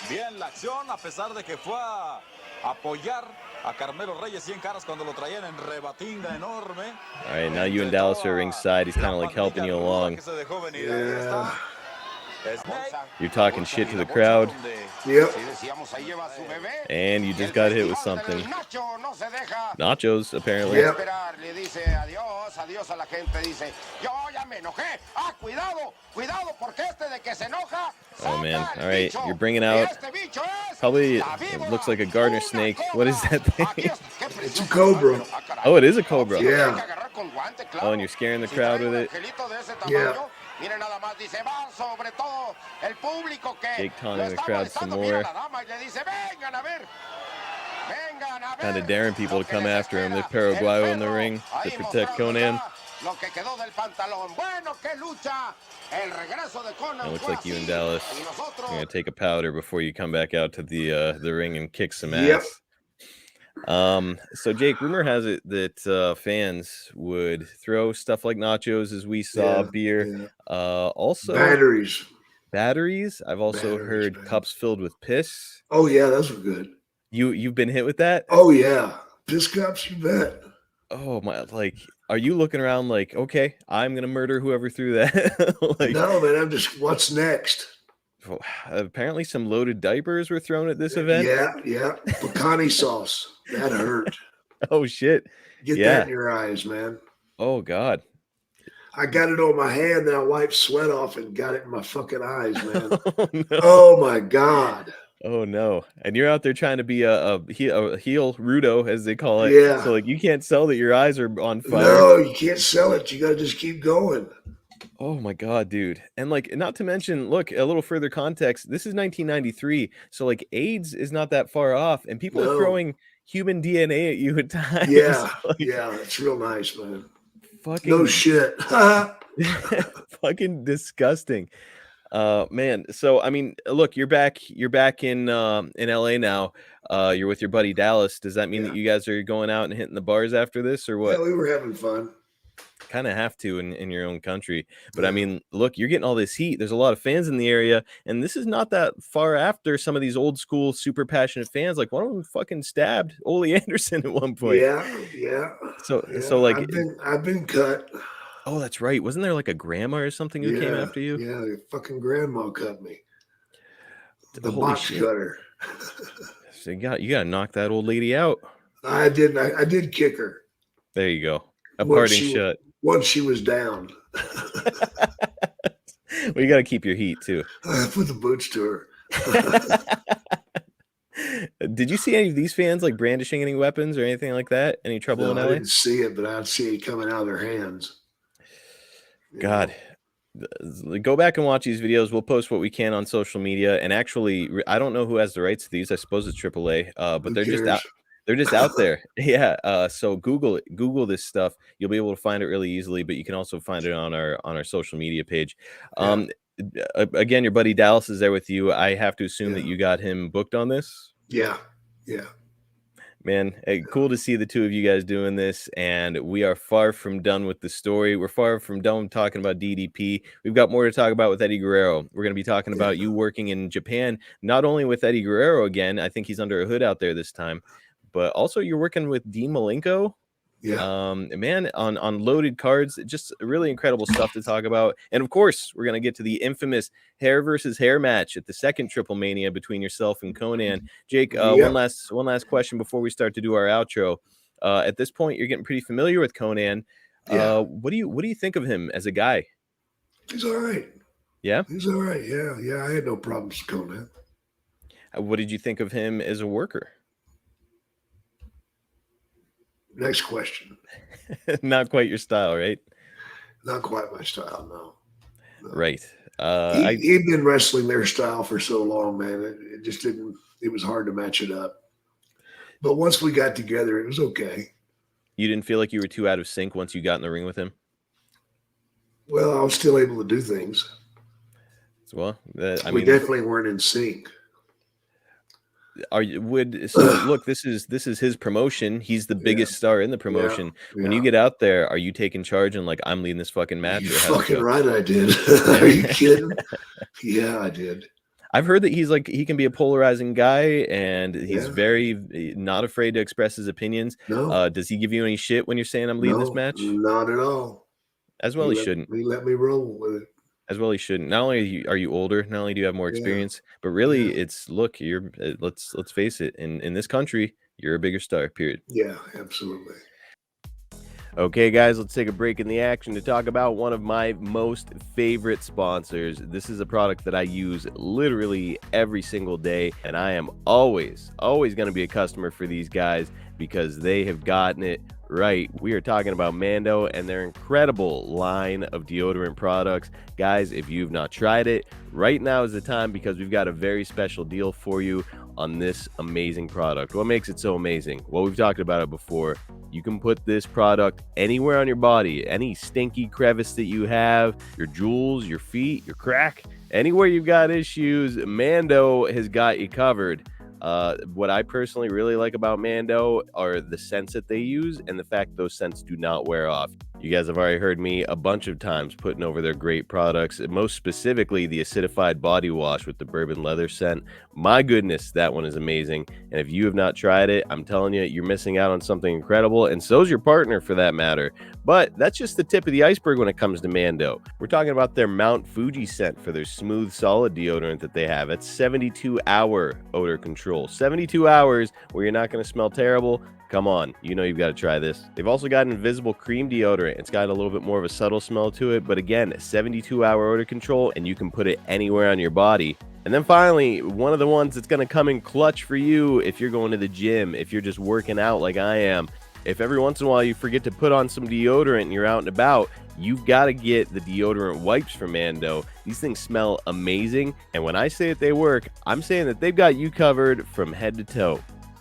bien la acción, a pesar de que fue a apoyar a Carmelo Reyes Cien Caras cuando lo traían en rebatinga enorme. All right, now you and Dallas are ringside. He's kind of like helping you along. Yeah. You're talking shit to the crowd. Yep. And you just got hit with something. Nachos, apparently. Yep. Oh, man. All right, you're bringing out probably, it looks like a gardener snake. What is that thing? It's a cobra. Oh, it is a cobra. Yeah. Oh, and you're scaring the crowd with it. Yeah. Jake taunting the crowd some more. Kind of daring people to come after him. There's Paraguayo in the ring to protect Konnan. It looks like you and Dallas are going to take a powder before you come back out to the ring and kick some ass. Yep. So Jake, rumor has it that fans would throw stuff like nachos, as we saw, beer, also batteries. I've also heard cups filled with piss. Oh yeah, those were good. You've been hit with that? Oh yeah, piss cups, you bet. Oh my! Like, are you looking around like, okay, I'm gonna murder whoever threw that? Like, no, man, I'm just. What's next? Apparently, some loaded diapers were thrown at this event. Yeah. Pecani sauce. That hurt. Oh shit! Get that in your eyes, man. Oh god. I got it on my hand, then I wiped sweat off and got it in my fucking eyes, man. Oh, no. Oh my god. Oh no! And you're out there trying to be a heel Rudo, as they call it. Yeah. So like you can't sell that your eyes are on fire. No, you can't sell it. You got to just keep going. Oh my god, dude! And like, not to mention, look, a little further context. This is 1993, so like AIDS is not that far off, and people are throwing human DNA at you at times. Yeah, like, yeah, it's real nice, man. Fucking no shit. Fucking disgusting. Man, so I mean, look, you're back in LA now. You're with your buddy Dallas. Does that mean that you guys are going out and hitting the bars after this, or what? Yeah, we were having fun. Kind of have to in your own country. But I mean, look, you're getting all this heat. There's a lot of fans in the area, and this is not that far after some of these old school super passionate fans. Like one of them fucking stabbed Ole Anderson at one point. Yeah. So like I've been cut. Oh, that's right. Wasn't there like a grandma or something who came after you? Yeah, your fucking grandma cut me. The Holy box shit. cutter. So you got to knock that old lady out. I did kick her. There you go. A parting shot. Once she was down. Well, you got to keep your heat too. I put the boots to her. Did you see any of these fans like brandishing any weapons or anything like that? Any trouble in LA? I didn't see it, but I'd see it coming out of their hands. God, go back and watch these videos. We'll post what we can on social media. And actually, I don't know who has the rights to these. I suppose it's AAA, but they're just out. They're just out there. Yeah. So Google it. Google this stuff. You'll be able to find it really easily. But you can also find it on our social media page. Again, your buddy Dallas is there with you. I have to assume that you got him booked on this. Yeah. Man, cool to see the two of you guys doing this, and we are far from done with the story. We're far from done talking about DDP. We've got more to talk about with Eddie Guerrero. We're going to be talking about you working in Japan, not only with Eddie Guerrero again. I think he's under a hood out there this time, but also you're working with Dean Malenko. Yeah. Man, on loaded cards, just really incredible stuff to talk about. And of course, we're going to get to the infamous hair versus hair match at the second Triple Mania between yourself and Konnan. Jake, one last question before we start to do our outro. At this point, you're getting pretty familiar with Konnan. What do you think of him as a guy? He's all right. Yeah? He's all right. Yeah. I had no problems with Konnan. What did you think of him as a worker? Next question. Not quite your style, right? Not quite my style, no. Right. He'd been wrestling their style for so long, man. It just didn't. It was hard to match it up. But once we got together, it was okay. You didn't feel like you were too out of sync once you got in the ring with him? Well, I was still able to do things. Well, We definitely weren't in sync. Look, this is his promotion. He's the biggest star in the promotion. Yeah. When you get out there, are you taking charge and like, I'm leading this fucking match? You're fucking right, I did. Are you kidding? Yeah, I did. I've heard that he can be a polarizing guy, and he's very not afraid to express his opinions. No. Does he give you any shit when you're saying I'm leading this match? Not at all. As well, he shouldn't. He let me roll with it. As well, he shouldn't. Not only are you older, not only do you have more experience, but really, it's look. You're let's face it. In this country, you're a bigger star. Period. Yeah, absolutely. Okay, guys, let's take a break in the action to talk about one of my most favorite sponsors. This is a product that I use literally every single day, and I am always going to be a customer for these guys because they have gotten it right. We are talking about Mando and their incredible line of deodorant products. Guys, if you've not tried it, right now is the time because we've got a very special deal for you on this amazing product. What makes it so amazing? Well, we've talked about it before. You can put this product anywhere on your body, any stinky crevice that you have, your jewels, your feet, your crack, anywhere you've got issues, Mando has got you covered. What I personally really like about Mando are the scents that they use and the fact those scents do not wear off. You guys have already heard me a bunch of times putting over their great products, most specifically the acidified body wash with the bourbon leather scent. My goodness, that one is amazing. And if you have not tried it, I'm telling you, you're missing out on something incredible, and so's your partner for that matter. But that's just the tip of the iceberg when it comes to Mando. We're talking about their Mount Fuji scent for their smooth, solid deodorant that they have. It's 72-hour odor control. 72 hours where you're not going to smell terrible. Come on, you know you've got to try this. They've also got an invisible cream deodorant. It's got a little bit more of a subtle smell to it, but again, 72-hour odor control, and you can put it anywhere on your body. And then finally, one of the ones that's going to come in clutch for you if you're going to the gym, if you're just working out like I am. If every once in a while you forget to put on some deodorant and you're out and about, you've got to get the deodorant wipes from Mando. These things smell amazing, and when I say that they work, I'm saying that they've got you covered from head to toe.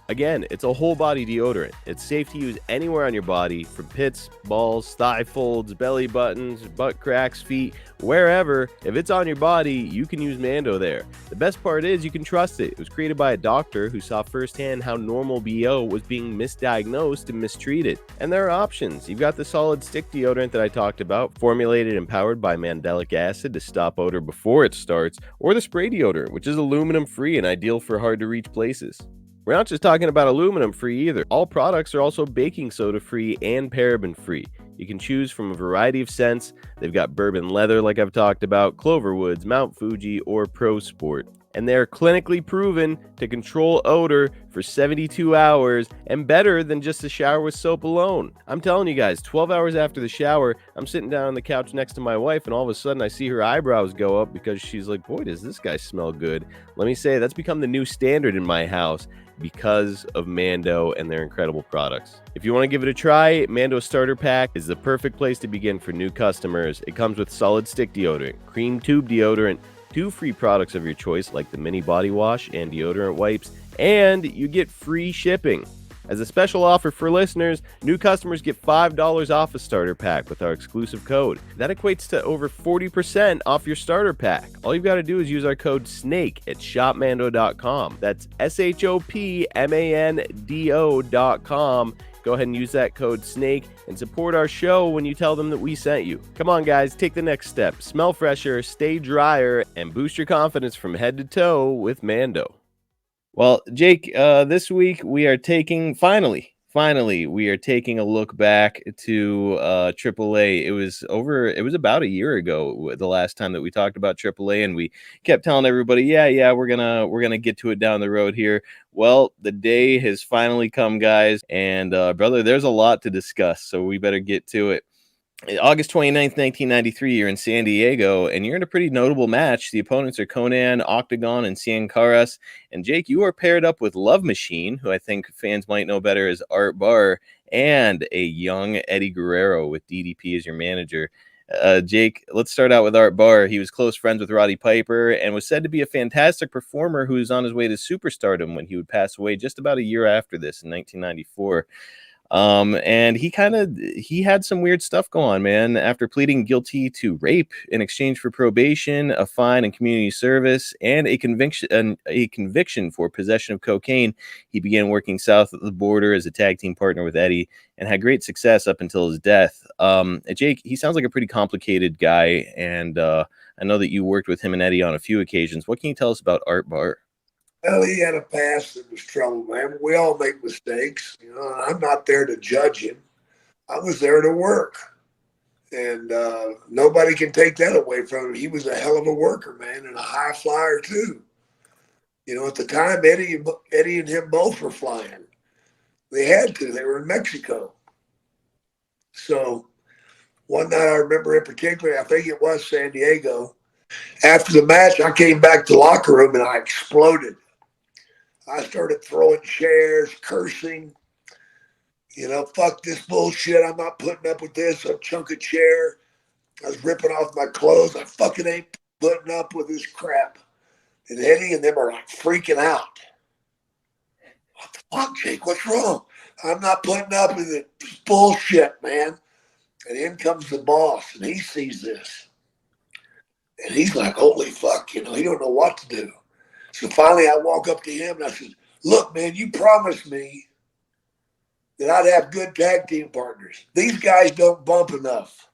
Again, it's a whole body deodorant. It's safe to use anywhere on your body, from pits, balls, thigh folds, belly buttons, butt cracks, feet, wherever. If it's on your body, you can use Mando there. The best part is you can trust it. It was created by a doctor who saw firsthand how normal BO was being misdiagnosed and mistreated. And there are options. You've got the solid stick deodorant that I talked about, formulated and powered by mandelic acid to stop odor before it starts, or the spray deodorant, which is aluminum free and ideal for hard to reach places. We're not just talking about aluminum free either. All products are also baking soda free and paraben free. You can choose from a variety of scents. They've got bourbon leather, like I've talked about, Cloverwoods, Mount Fuji, or Pro Sport. And they're clinically proven to control odor for 72 hours and better than just a shower with soap alone. I'm telling you guys, 12 hours after the shower, I'm sitting down on the couch next to my wife, and all of a sudden I see her eyebrows go up because she's like, boy, does this guy smell good. Let me say, that's become the new standard in my house because of Mando and their incredible products. If you want to give it a try, Mando Starter Pack is the perfect place to begin for new customers. It comes with solid stick deodorant, cream tube deodorant, 2 free products of your choice like the mini body wash and deodorant wipes, and you get free shipping. As a special offer for listeners, new customers get $5 off a starter pack with our exclusive code. That equates to over 40% off your starter pack. All you've got to do is use our code SNAKE at shopmando.com. That's SHOPMANDO.com. Go ahead and use that code SNAKE and support our show when you tell them that we sent you. Come on, guys, take the next step. Smell fresher, stay drier, and boost your confidence from head to toe with Mando. Well, Jake, this week we are taking, finally, we are taking a look back to AAA. It was about a year ago, the last time that we talked about AAA, and we kept telling everybody, yeah, we're gonna get to it down the road here. Well, the day has finally come, guys, and brother, there's a lot to discuss, so we better get to it. August 29th, 1993, you're in San Diego, and you're in a pretty notable match. The opponents are Konnan, Octagon, and Cien Caras. And Jake, you are paired up with Love Machine, who I think fans might know better as Art Barr. and a young Eddie Guerrero with DDP as your manager. Jake, let's start out with Art Barr. He was close friends with Roddy Piper and was said to be a fantastic performer who was on his way to superstardom when he would pass away just about a year after this in 1994. And he had some weird stuff go on, man. After pleading guilty to rape in exchange for probation, a fine and community service, and a conviction for possession of cocaine, he began working south of the border as a tag team partner with Eddie and had great success up until his death. Jake, he sounds like a pretty complicated guy, and I know that you worked with him and Eddie on a few occasions. What can you tell us about Art Barr? Well, he had a past that was trouble, man. We all make mistakes. You know, I'm not there to judge him. I was there to work. And nobody can take that away from him. He was a hell of a worker, man, and a high flyer, too. You know, at the time, Eddie and him both were flying. They had to. They were in Mexico. So one night I remember in particular, I think it was San Diego. After the match, I came back to the locker room and I exploded. I started throwing chairs, cursing, you know, fuck this bullshit. I'm not putting up with this. A chunk of chair. I was ripping off my clothes. I fucking ain't putting up with this crap. And Eddie and them are like freaking out. What the fuck, Jake? What's wrong? I'm not putting up with it. It's bullshit, man. And in comes the boss, and he sees this. And he's like, holy fuck, you know, he don't know what to do. So finally I walk up to him and I said, look, man, you promised me that I'd have good tag team partners. These guys don't bump enough.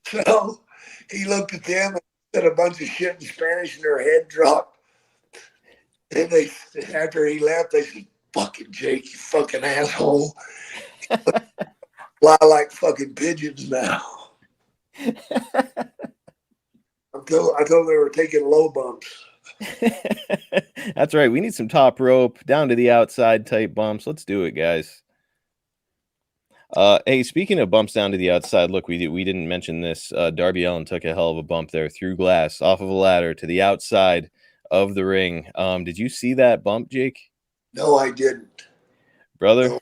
So he looked at them and said a bunch of shit in Spanish and their head dropped. And after he left, they said, fucking Jake, you fucking asshole. Fly like fucking pigeons now. I told them they were taking low bumps. That's right. We need some top rope, down to the outside type bumps. Let's do it, guys. Hey, speaking of bumps down to the outside, look, we didn't mention this. Darby Allin took a hell of a bump there through glass, off of a ladder to the outside of the ring. Did you see that bump, Jake? No, I didn't. Brother? No.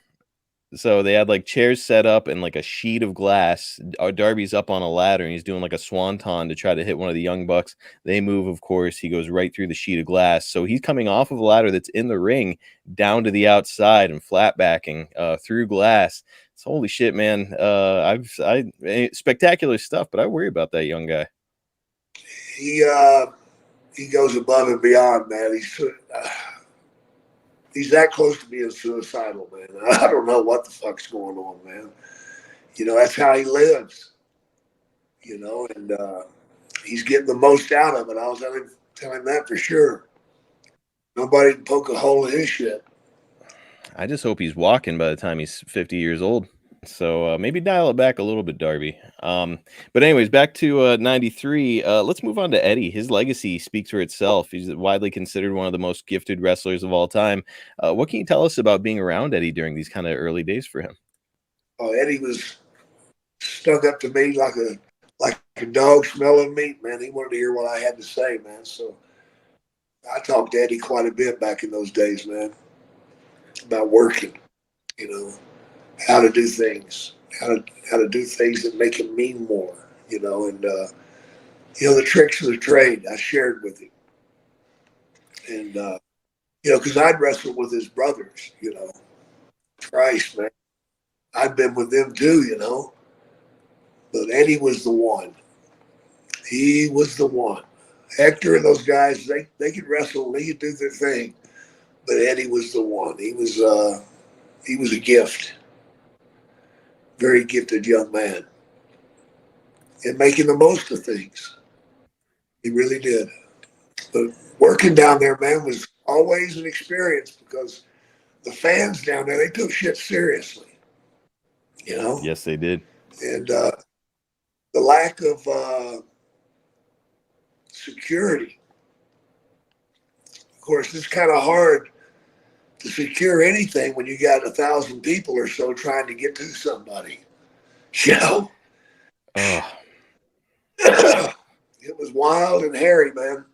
So they had like chairs set up and like a sheet of glass. Darby's up on a ladder and he's doing like a swanton to try to hit one of the Young Bucks. They move, of course. He goes right through the sheet of glass. So he's coming off of a ladder that's in the ring down to the outside and flat backing through glass. It's holy shit, man. Spectacular stuff, but I worry about that young guy. He goes above and beyond, man. He's that close to being suicidal, man. I don't know what the fuck's going on, man. You know, that's how he lives. You know, and he's getting the most out of it. I was telling him that for sure. Nobody can poke a hole in his shit. I just hope he's walking by the time he's 50 years old. So maybe dial it back a little bit, Darby. But anyways, back to 93. Let's move on to Eddie. His legacy speaks for itself. He's widely considered one of the most gifted wrestlers of all time. What can you tell us about being around Eddie during these kind of early days for him? Oh, Eddie was stuck up to me like a dog smelling meat, man. He wanted to hear what I had to say, man. So I talked to Eddie quite a bit back in those days, man, about working, you know, how to do things, how to do things that make him mean more, you know, and you know, the tricks of the trade I shared with him. And you know, because I'd wrestled with his brothers, you know. Christ, man. I'd been with them too, you know. But Eddie was the one. He was the one. Hector and those guys, they could wrestle, they could do their thing. But Eddie was the one. He was a gift. Very gifted young man. And making the most of things. He really did. But working down there, man, was always an experience because the fans down there, they took shit seriously. You know? Yes, they did. And the lack of security. Of course, it's kind of hard to secure anything when you got 1,000 people or so trying to get to somebody. You know? Oh. It was wild and hairy, man.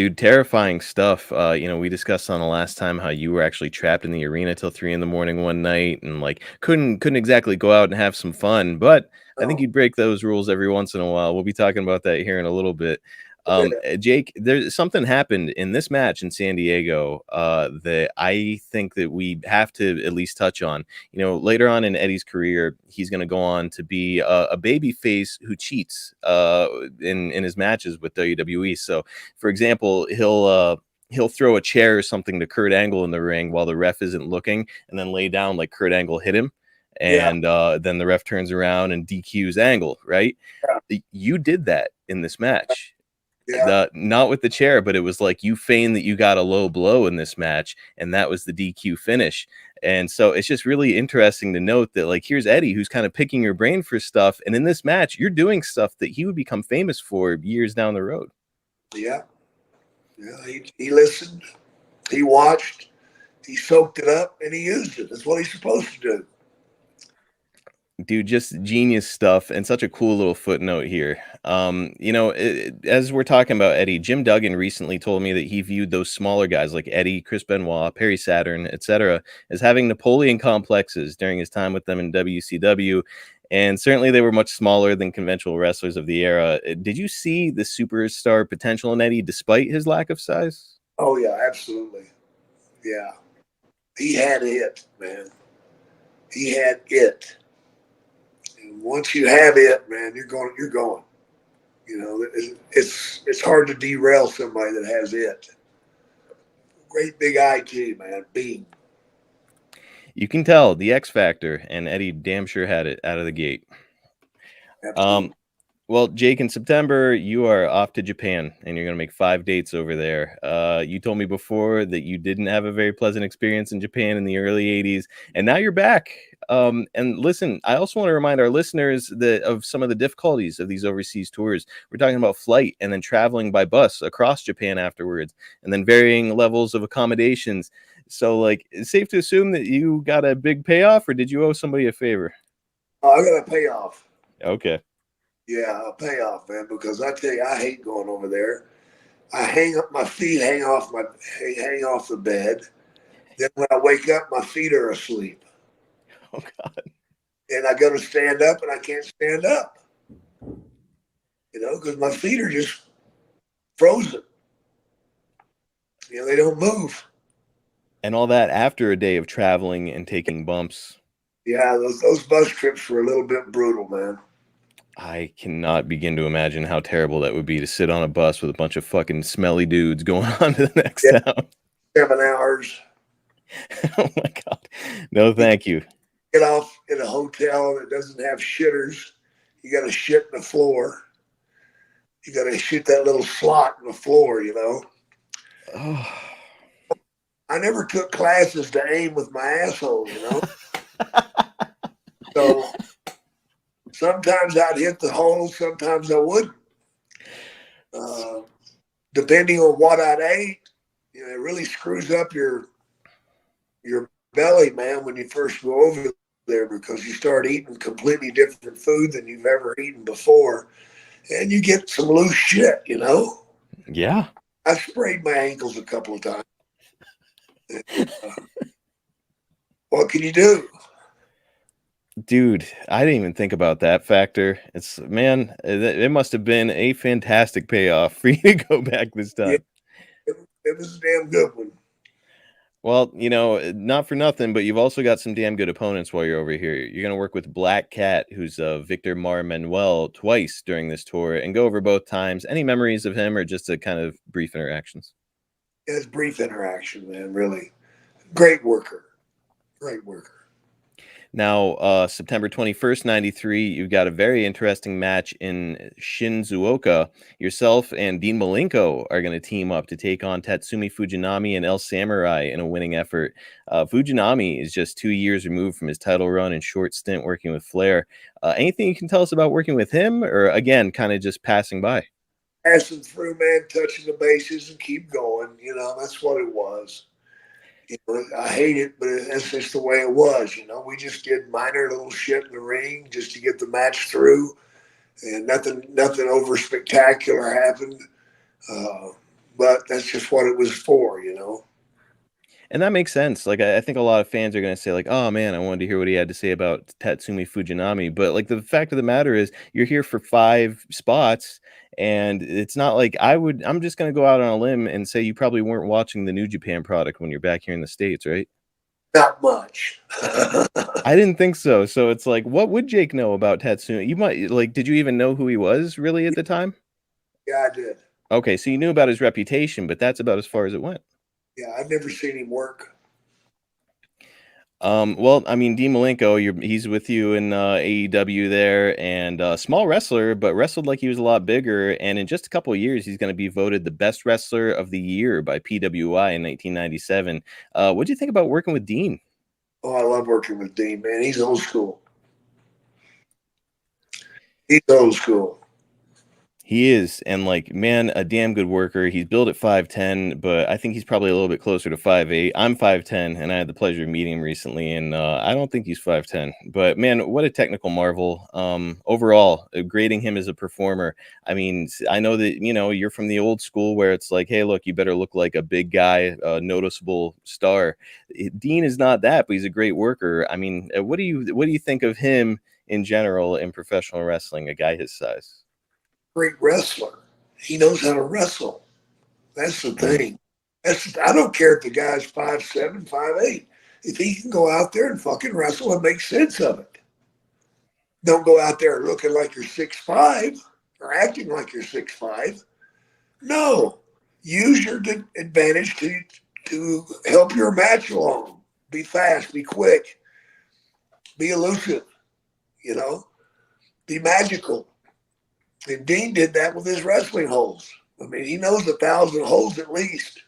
Dude, terrifying stuff. We discussed on the last time how you were actually trapped in the arena till 3 a.m. one night and like couldn't exactly go out and have some fun. But I think Oh, you'd break those rules every once in a while. We'll be talking about that here in a little bit. yeah. Jake, there's something happened in this match in San Diego that I think that we have to at least touch on. Later on in Eddie's career, he's going to go on to be a baby face who cheats in his matches with WWE. So, for example, he'll throw a chair or something to Kurt Angle in the ring while the ref isn't looking, and then lay down like Kurt Angle hit him. And then the ref turns around and DQs Angle, right? You did that in this match. Yeah. Not with the chair, but it was like you feigned that you got a low blow in this match, and that was the DQ finish. And so it's just really interesting to note that, like, here's Eddie who's kind of picking your brain for stuff, and in this match, you're doing stuff that he would become famous for years down the road. Yeah. He listened, he watched, he soaked it up, and he used it. That's what he's supposed to do. Dude, just genius stuff, and such a cool little footnote here. As we're talking about Eddie, Jim Duggan recently told me that he viewed those smaller guys like Eddie, Chris Benoit, Perry Saturn, etc., as having Napoleon complexes during his time with them in WCW, and certainly they were much smaller than conventional wrestlers of the era. Did you see the superstar potential in Eddie despite his lack of size? Oh yeah, absolutely. Yeah, he had it, man. He had it. Once you have it, man, you're going. It's hard to derail somebody that has it. Great big IQ, man. Being. You can tell the X factor, and Eddie damn sure had it out of the gate. Absolutely. Well, Jake, in September, you are off to Japan, and you're going to make 5 dates over there. You told me before that you didn't have a very pleasant experience in Japan in the early 80s, and now you're back. And listen, I also want to remind our listeners of some of the difficulties of these overseas tours. We're talking about flight and then traveling by bus across Japan afterwards, and then varying levels of accommodations. So, like, it's safe to assume that you got a big payoff, or did you owe somebody a favor? Oh, I got a payoff. Okay. Yeah, a payoff, man. Because I tell you, I hate going over there. I hang up my feet, hang off the bed. Then when I wake up, my feet are asleep. Oh God. And I go to stand up, and I can't stand up. Because my feet are just frozen. They don't move. And all that after a day of traveling and taking bumps. Yeah, those bus trips were a little bit brutal, man. I cannot begin to imagine how terrible that would be to sit on a bus with a bunch of fucking smelly dudes going on to the next town. 7 hours. Oh my God. No, thank you. Get off in a hotel that doesn't have shitters. You got to shit in the floor. You got to shit that little slot in the floor, Oh. I never took classes to aim with my asshole, So sometimes I'd hit the hole, sometimes I wouldn't. Depending on what I'd ate, it really screws up your belly, man, when you first go over there, because you start eating completely different food than you've ever eaten before, and you get some loose shit, Yeah. I sprayed my ankles a couple of times. What can you do? Dude, I didn't even think about that factor. It must have been a fantastic payoff for you to go back this time. Yeah, it was a damn good one. Well, not for nothing, but you've also got some damn good opponents while you're over here. You're going to work with Black Cat, who's Victor Mar Manuel, twice during this tour, and go over both times. Any memories of him, or just a kind of brief interactions? It's brief interaction, man, really. Great worker. Great worker. Now, September 21st, 93, you've got a very interesting match in Shizuoka. Yourself and Dean Malenko are going to team up to take on Tatsumi Fujinami and El Samurai in a winning effort. Fujinami is just 2 years removed from his title run and short stint working with Flair. Anything you can tell us about working with him, or, again, kind of just passing by? Passing through, man, touching the bases and keep going. That's what it was. I hate it, but that's just the way it was. We just did minor little shit in the ring just to get the match through, and nothing over spectacular happened. but that's just what it was for, And that makes sense. Like, I think a lot of fans are going to say, like, "Oh man, I wanted to hear what he had to say about Tatsumi Fujinami." But like, the fact of the matter is, you're here for 5 spots, and it's not like I'm just going to go out on a limb and say you probably weren't watching the New Japan product when you're back here in the States, right? Not much. I didn't think so. So it's like, what would Jake know about Tatsumi? You might like, did you even know who he was really at the time? Yeah, I did. Okay, so you knew about his reputation, but that's about as far as it went. Yeah, I've never seen him work. Well, I mean, Dean Malenko, he's with you in AEW there, and small wrestler, but wrestled like he was a lot bigger. And in just a couple of years, he's going to be voted the best wrestler of the year by PWI in 1997. What do you think about working with Dean? Oh, I love working with Dean, man. He's old school. He's old school. He is, and like, man, a damn good worker. He's built at 5'10", but I think he's probably a little bit closer to 5'8". I'm 5'10", and I had the pleasure of meeting him recently, and I don't think he's 5'10". But man, what a technical marvel. Overall, grading him as a performer. I mean, I know that you're from the old school where it's like, hey, look, you better look like a big guy, a noticeable star. Dean is not that, but he's a great worker. I mean, what do you think of him in general in professional wrestling? A guy his size. Great wrestler. He knows how to wrestle. That's the thing. I don't care if the guy's 5'7", 5'8". If he can go out there and fucking wrestle and make sense of it. Don't go out there looking like you're 6'5" or acting like you're 6'5". No. Use your advantage to help your match along. Be fast, be quick, be elusive, be magical. And Dean did that with his wrestling holds. I mean, he knows 1,000 holds at least.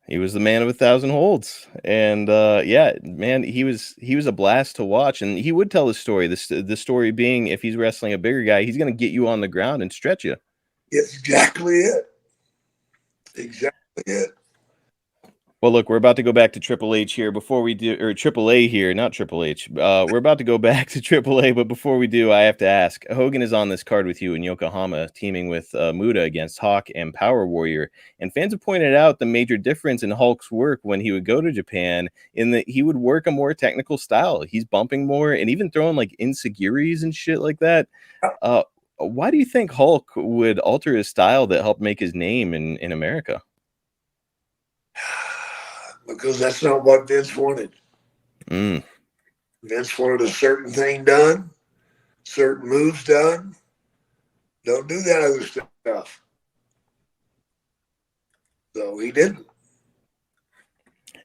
He was the man of 1,000 holds, and yeah, man, he was a blast to watch, and he would tell his story. The story being, if he's wrestling a bigger guy, he's going to get you on the ground and stretch you. It's exactly it. Exactly it. Well, look, we're about to go back to Triple H here. Before we do, or AAA here, not Triple H. We're about to go back to AAA, but before we do, I have to ask. Hogan is on this card with you in Yokohama, teaming with Muda against Hawk and Power Warrior. And fans have pointed out the major difference in Hulk's work when he would go to Japan, in that he would work a more technical style. He's bumping more and even throwing like insecurities and shit like that. Why do you think Hulk would alter his style that helped make his name in America? Because that's not what Vince wanted. Vince wanted a certain thing done, certain moves done. Don't do that other stuff. So he didn't.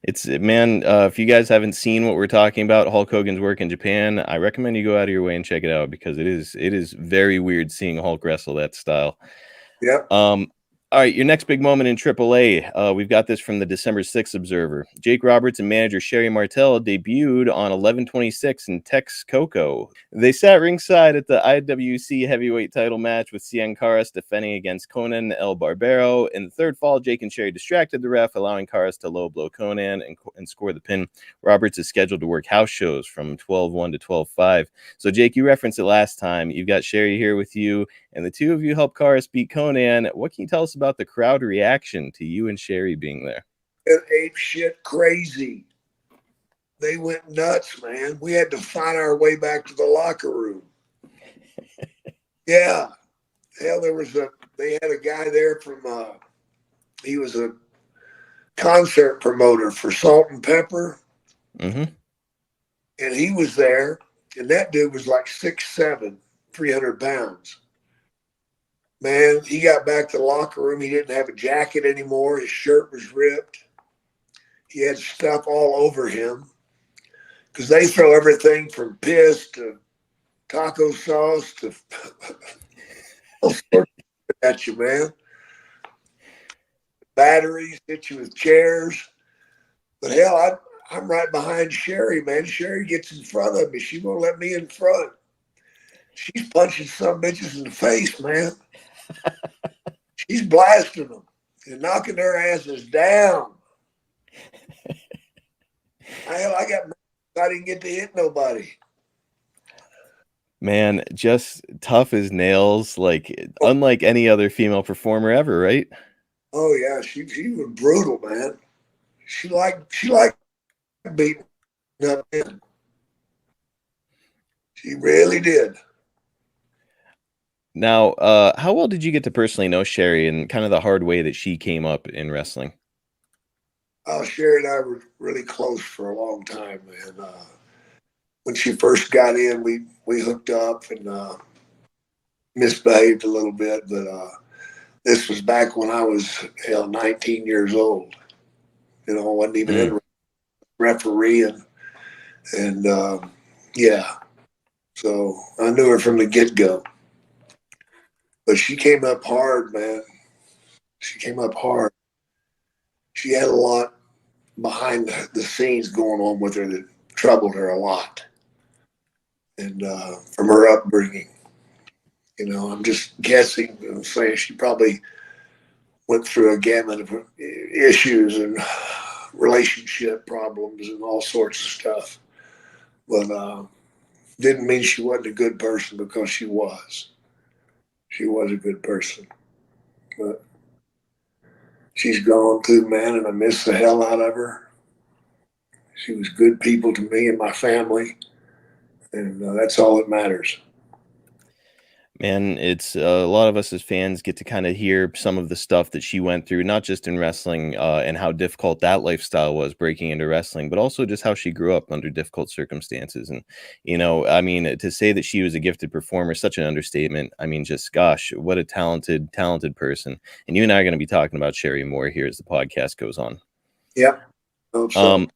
It's, man, if you guys haven't seen what we're talking about, Hulk Hogan's work in Japan, I recommend you go out of your way and check it out, because it is very weird seeing Hulk wrestle that style. Yep. All right, your next big moment in AAA. We've got this from the December 6th Observer. Jake Roberts and manager Sherry Martel debuted on 11/26 in Texcoco. They sat ringside at the IWC heavyweight title match, with Cien Caras defending against Konnan El Barbero. In the third fall, Jake and Sherry distracted the ref, allowing Caras to low blow Konnan and score the pin. Roberts is scheduled to work house shows from 12/1 to 12/5. So, Jake, you referenced it last time. You've got Sherry here with you, and the two of you helped Caras beat Konnan. What can you tell us about the crowd reaction to you and Sherry being there? It ape shit crazy. They went nuts, man. We had to find our way back to the locker room. Yeah. Hell, they had a guy there from, he was a concert promoter for Salt and Pepper. Mm-hmm. And he was there, and that dude was like 6'7", 300 pounds. Man, he got back to the locker room. He didn't have a jacket anymore. His shirt was ripped. He had stuff all over him, because they throw everything from piss to taco sauce to all sorts at you, man. Batteries, hit you with chairs. But hell, I'm right behind Sherry, man. Sherry gets in front of me. She won't let me in front. She's punching some bitches in the face, man. She's blasting them and knocking their asses down. I didn't get to hit nobody. Man, just tough as nails, like unlike any other female performer ever, right? Oh yeah, she was brutal, man. She liked beating up men. She really did. Now, how well did you get to personally know Sherry and kind of the hard way that she came up in wrestling? Sherry and I were really close for a long time, man. When she first got in, we hooked up and misbehaved a little bit, but this was back when I was 19 years old. I wasn't even in refereeing, and yeah, so I knew her from the get go. But she came up hard, man. She came up hard. She had a lot behind the scenes going on with her that troubled her a lot, and from her upbringing. I'm just guessing. I'm saying she probably went through a gamut of issues and relationship problems and all sorts of stuff. But didn't mean she wasn't a good person, because she was. She was a good person. But she's gone too, man, and I miss the hell out of her. She was good people to me and my family, and that's all that matters. Man, it's a lot of us as fans get to kind of hear some of the stuff that she went through, not just in wrestling and how difficult that lifestyle was breaking into wrestling, but also just how she grew up under difficult circumstances. And, I mean, to say that she was a gifted performer, such an understatement. I mean, just gosh, what a talented person. And you and I are going to be talking about Sherry more here as the podcast goes on. Yep. So.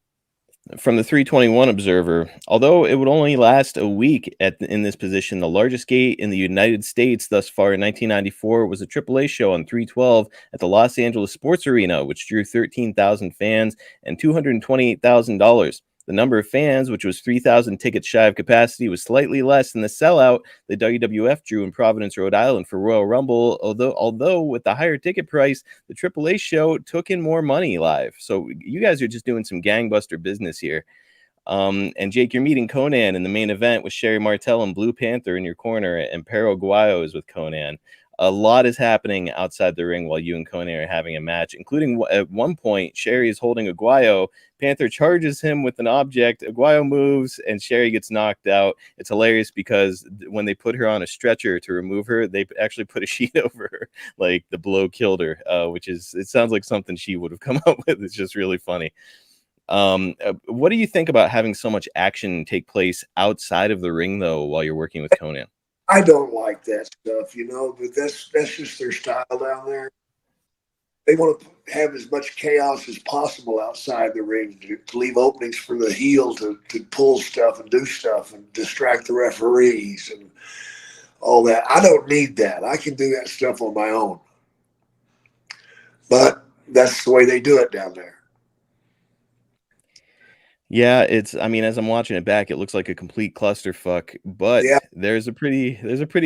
From the 321 Observer, although it would only last a week in this position, the largest gate in the United States thus far in 1994 was a AAA show on 312 at the Los Angeles Sports Arena, which drew 13,000 fans and $228,000. The number of fans, which was 3,000 tickets shy of capacity, was slightly less than the sellout the WWF drew in Providence, Rhode Island for Royal Rumble, although with the higher ticket price, the AAA show took in more money live. So you guys are just doing some gangbuster business here. And Jake, you're meeting Konnan in the main event with Sherry Martel and Blue Panther in your corner, and Perro Aguayo is with Konnan. A lot is happening outside the ring while you and Konnan are having a match, including at one point, Sherry is holding Aguayo. Panther charges him with an object. Aguayo moves, and Sherry gets knocked out. It's hilarious because when they put her on a stretcher to remove her, they actually put a sheet over her, like the blow killed her, it sounds like something she would have come up with. It's just really funny. What do you think about having so much action take place outside of the ring, though, while you're working with Konnan? I don't like that stuff, but that's just their style down there. They want to have as much chaos as possible outside the ring, to leave openings for the heel to pull stuff and do stuff and distract the referees and all that. I don't need that. I can do that stuff on my own. But that's the way they do it down there. Yeah, as I'm watching it back, it looks like a complete clusterfuck, but Yeah. there's a pretty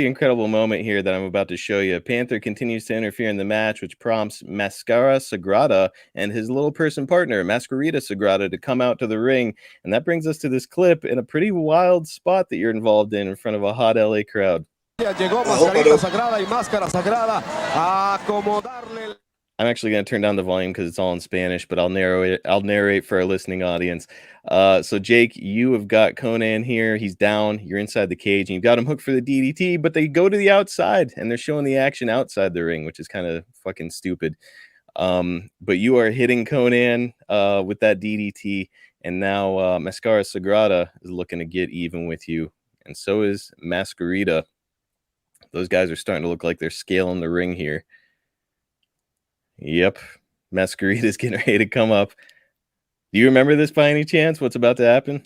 incredible moment here that I'm about to show you. Panther continues to interfere in the match, which prompts Mascara Sagrada and his little person partner, Mascarita Sagrada, to come out to the ring. And that brings us to this clip in a pretty wild spot that you're involved in front of a hot LA crowd. Llegó Mascarita Sagrada y Máscara Sagrada a acomodarle. I'm actually going to turn down the volume because it's all in Spanish, but I'll narrate for our listening audience. So Jake, you have got Konnan here. He's down. You're inside the cage, and you've got him hooked for the DDT, but they go to the outside, and they're showing the action outside the ring, which is kind of fucking stupid. But you are hitting Konnan with that DDT, and now Mascara Sagrada is looking to get even with you, and so is Mascarita. Those guys are starting to look like they're scaling the ring here. Yep. Mascarita's getting ready to come up. Do you remember this by any chance? What's about to happen?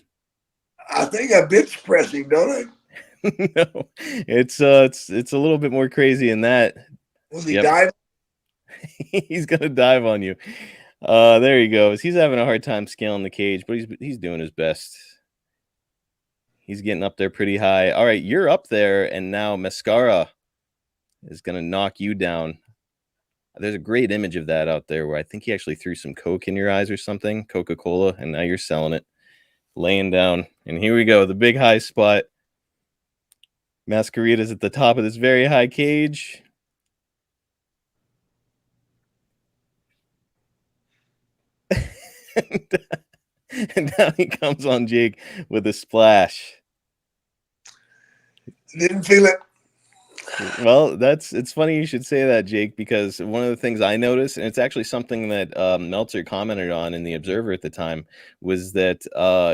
I think I bench press him, don't I? No. It's a little bit more crazy than that. Was he diving? He's gonna dive on you. There he goes. He's having a hard time scaling the cage, but he's doing his best. He's getting up there pretty high. All right, you're up there, and now Mascara is gonna knock you down. There's a great image of that out there where I think he actually threw some Coke in your eyes or something, Coca-Cola, and now you're selling it, laying down. And here we go, the big high spot. Mascarita's at the top of this very high cage. And down he comes on Jake with a splash. Didn't feel it. Well, it's funny you should say that, Jake, because one of the things I noticed, and it's actually something that Meltzer commented on in the Observer at the time, was that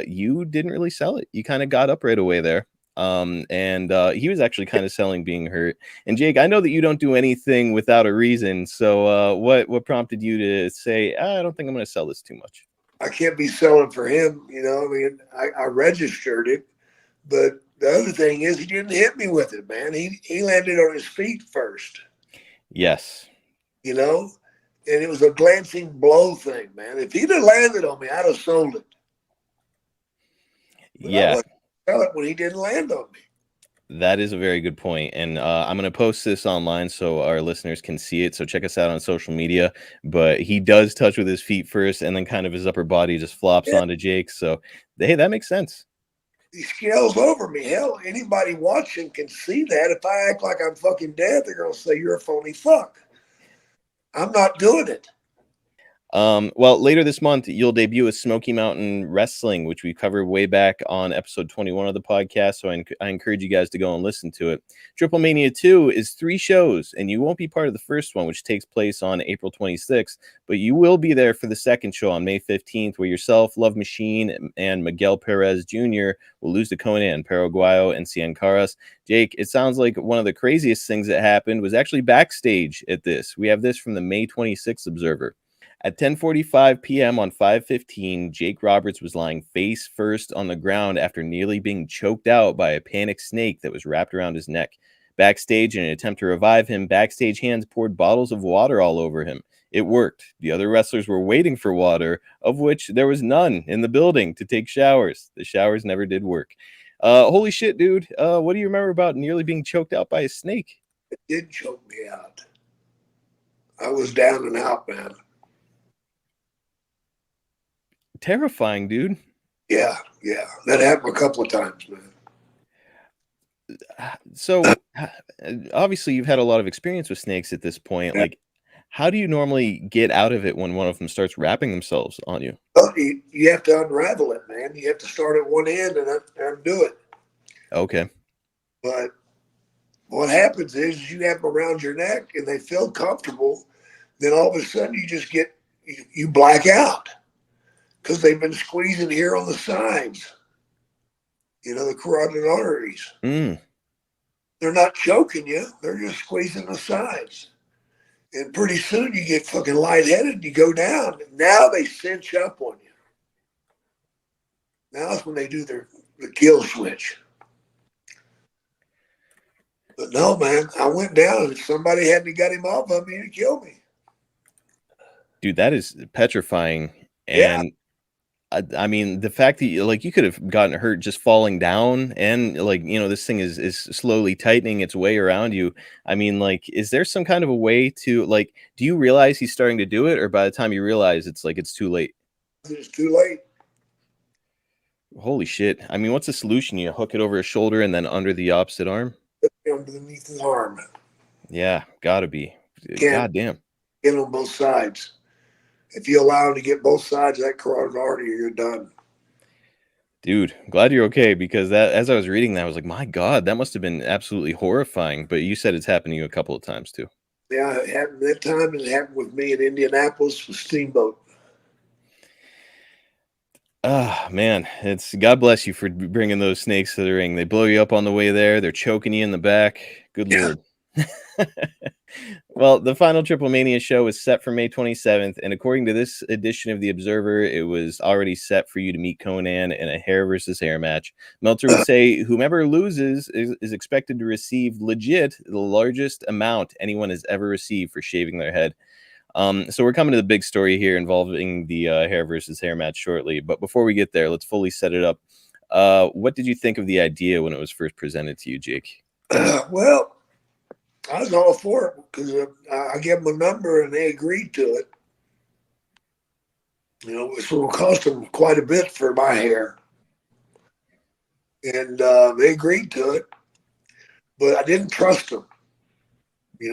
you didn't really sell it. You kind of got up right away there. And he was actually kind of selling being hurt. And Jake, I know that you don't do anything without a reason. So what prompted you to say, I don't think I'm going to sell this too much? I can't be selling for him. You know, I mean, I registered it, but the other thing is he didn't hit me with it, man. He landed on his feet first. Yes. You know, and it was a glancing blow thing, man. If he'd have landed on me, I'd have sold it. But I wouldn't sell it when he didn't land on me. That is a very good point. And I'm going to post this online so our listeners can see it. So check us out on social media. But he does touch with his feet first, and then kind of his upper body just flops onto Jake. So, hey, that makes sense. He scales over me. Hell, anybody watching can see that. If I act like I'm fucking dead, they're going to say you're a phony fuck. I'm not doing it. Well, later this month, you'll debut with Smoky Mountain Wrestling, which we covered way back on episode 21 of the podcast. So I encourage you guys to go and listen to it. Triple Mania 2 is 3 shows, and you won't be part of the first one, which takes place on April 26th, but you will be there for the second show on May 15th, where yourself, Love Machine, and Miguel Perez Jr. will lose to Konnan, Paraguayo, and Cien Caras. Jake, it sounds like one of the craziest things that happened was actually backstage at this. We have this from the May 26th Observer. At 10:45 p.m. on 5/15, Jake Roberts was lying face first on the ground after nearly being choked out by a panicked snake that was wrapped around his neck. Backstage, in an attempt to revive him, backstage hands poured bottles of water all over him. It worked. The other wrestlers were waiting for water, of which there was none in the building to take showers. The showers never did work. Holy shit, dude. What do you remember about nearly being choked out by a snake? It did choke me out. I was down and out, man. Terrifying, dude. Yeah. That happened a couple of times, man. So obviously you've had a lot of experience with snakes at this point. Like, how do you normally get out of it when one of them starts wrapping themselves on you? Well, you have to unravel it, man. You have to start at one end and undo it. Okay. But what happens is you have them around your neck and they feel comfortable. Then all of a sudden you black out. Because they've been squeezing here on the sides, the carotid arteries. They're not choking you. They're just squeezing the sides. And pretty soon you get fucking lightheaded and you go down. Now they cinch up on you. Now that's when they do the kill switch. But no, man, I went down and somebody hadn't got him off of me to kill me. Dude, that is petrifying. And yeah. I mean, the fact that you could have gotten hurt just falling down, and this thing is slowly tightening its way around you. I mean, is there some kind of a way to do you realize he's starting to do it, or by the time you realize it's too late? It's too late. Holy shit. I mean, what's the solution? You hook it over his shoulder and then under the opposite arm? Underneath his arm. Yeah, gotta be. God damn. Get on both sides. If you allow him to get both sides of that carotid artery, you're done. Dude, glad you're okay, because that, as I was reading that, I was like, my God, that must have been absolutely horrifying. But you said it's happened to you a couple of times too. Yeah, it happened that time, and it happened with me in Indianapolis with Steamboat. Ah, man, it's God bless you for bringing those snakes to the ring. They blow you up on the way there. They're choking you in the back. Good Lord. Well, the final Triple Mania show is set for May 27th, and according to this edition of the Observer, it was already set for you to meet Konnan in a hair versus hair match. Meltzer would say whomever loses is expected to receive legit the largest amount anyone has ever received for shaving their head. So we're coming to the big story here involving the hair versus hair match shortly. But before we get there, let's fully set it up. What did you think of the idea when it was first presented to you, Jake? Well, I was all for it because I gave them a number and they agreed to it. It's going to cost them quite a bit for my hair. And they agreed to it, but I didn't trust them.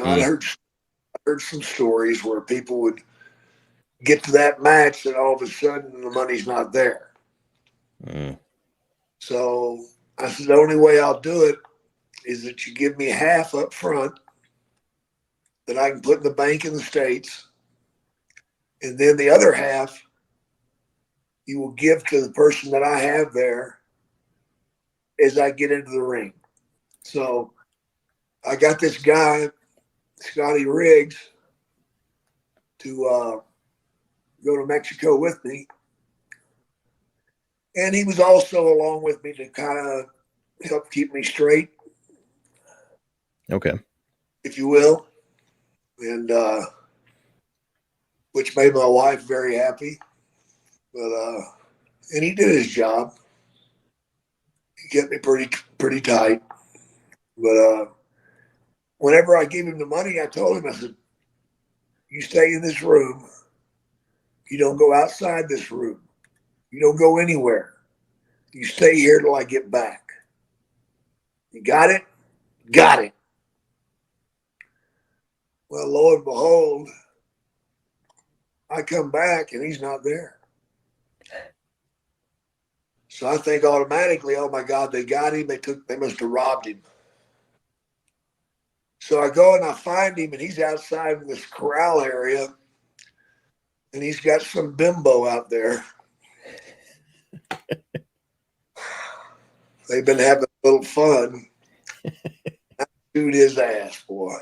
I heard some stories where people would get to that match, and all of a sudden the money's not there. So I said, the only way I'll do it is that you give me half up front that I can put in the bank in the States, and then the other half you will give to the person that I have there as I get into the ring. So I got this guy, Scotty Riggs, to go to Mexico with me. And he was also along with me to kind of help keep me straight. Okay. If you will. And which made my wife very happy. But and he did his job. He kept me pretty tight. But whenever I gave him the money, I told him, I said, you stay in this room. You don't go outside this room. You don't go anywhere. You stay here till I get back. You got it? Got it. Well, lo and behold, I come back and he's not there. So I think automatically, oh my God, they got him. They must have robbed him. So I go and I find him, and he's outside in this corral area, and he's got some bimbo out there. They've been having a little fun. I chewed his ass, boy.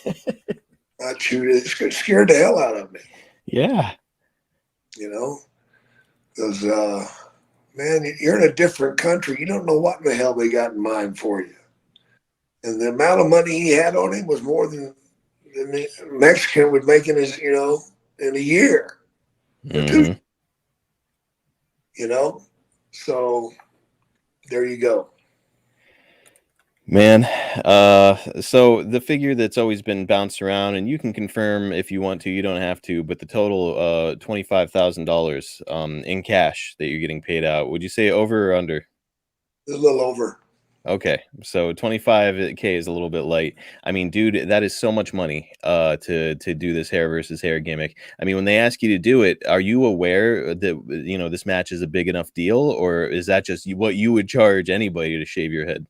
I chewed it. It scared the hell out of me. Yeah. You know, because, man, you're in a different country. You don't know what in the hell they got in mind for you. And the amount of money he had on him was more than the Mexican would make in his, in a year or two. So there you go. Man, so the figure that's always been bounced around, and you can confirm if you want to, you don't have to, but the total $25,000 in cash that you're getting paid out, would you say over or under? A little over. Okay, so 25K is a little bit light. I mean, dude, that is so much money to do this hair versus hair gimmick. I mean, when they ask you to do it, are you aware that this match is a big enough deal, or is that just what you would charge anybody to shave your head?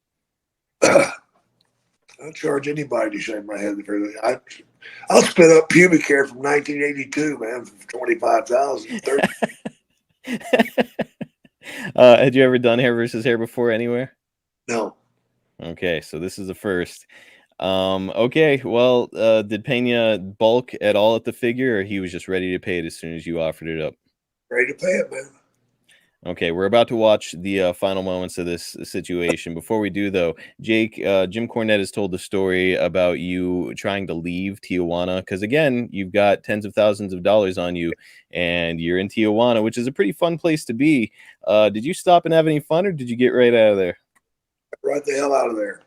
I'll charge anybody to shave my head. I'll spit up pubic hair from 1982, man, for $25,000. Had you ever done hair versus hair before anywhere? No. Okay, so this is the first. Okay, well, did Pena bulk at all at the figure, or he was just ready to pay it as soon as you offered it up? Ready to pay it, man. Okay, we're about to watch the final moments of this situation. Before we do, though, Jake, Jim Cornette has told the story about you trying to leave Tijuana because, again, you've got tens of thousands of dollars on you, and you're in Tijuana, which is a pretty fun place to be. Did you stop and have any fun, or did you get right out of there? Right the hell out of there.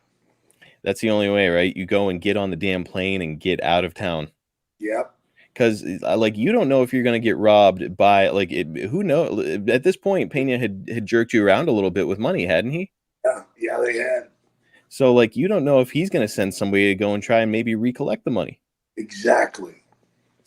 That's the only way, right? You go and get on the damn plane and get out of town. Yep. Because, you don't know if you're going to get robbed by, who knows? At this point, Pena had jerked you around a little bit with money, hadn't he? Yeah, they had. So, you don't know if he's going to send somebody to go and try and maybe recollect the money. Exactly.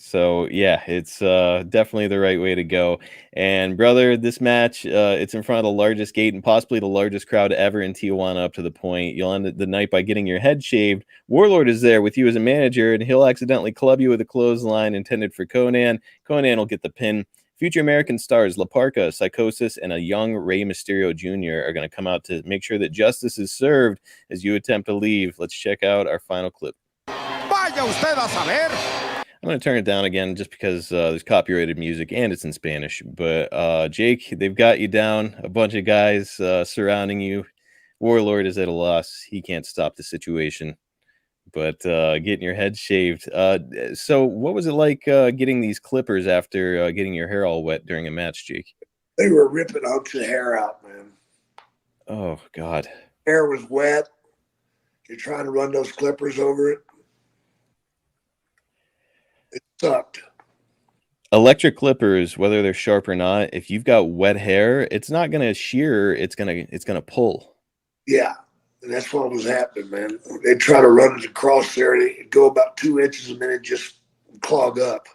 So, yeah, it's definitely the right way to go. And, brother, this match, it's in front of the largest gate and possibly the largest crowd ever in Tijuana up to the point. You'll end the night by getting your head shaved. Warlord is there with you as a manager, and he'll accidentally club you with a clothesline intended for Konnan. Konnan will get the pin. Future American stars La Parka, Psychosis, and a young Rey Mysterio Jr. are going to come out to make sure that justice is served as you attempt to leave. Let's check out our final clip. Vaya usted a saber. I'm going to turn it down again just because there's copyrighted music and it's in Spanish. But Jake, they've got you down. A bunch of guys surrounding you. Warlord is at a loss. He can't stop the situation. But getting your head shaved. So what was it like getting these clippers after getting your hair all wet during a match, Jake? They were ripping hunks of hair out, man. Oh, God. Hair was wet. You're trying to run those clippers over it. It sucked. Electric clippers, whether they're sharp or not, if you've got wet hair, it's not going to shear. It's gonna pull. Yeah, and that's what was happening, man. They'd try to run it across there, and it'd go about 2 inches, and then it'd just clog up.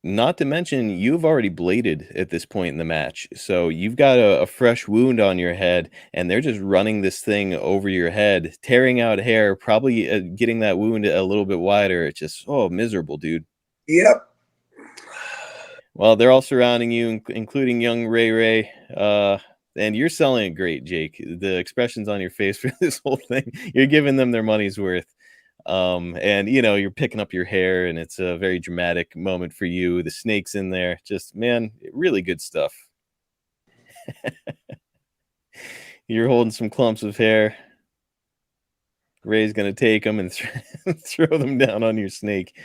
Not to mention, you've already bladed at this point in the match. So you've got a fresh wound on your head, and they're just running this thing over your head, tearing out hair, probably getting that wound a little bit wider. It's just, oh, miserable, dude. Yep. Well, they're all surrounding you, including young Ray. And you're selling it great, Jake. The expressions on your face for this whole thing, you're giving them their money's worth. And you're picking up your hair, and it's a very dramatic moment for you. The snake's in there, just, man, really good stuff. You're holding some clumps of hair. Ray's gonna take them and throw them down on your snake,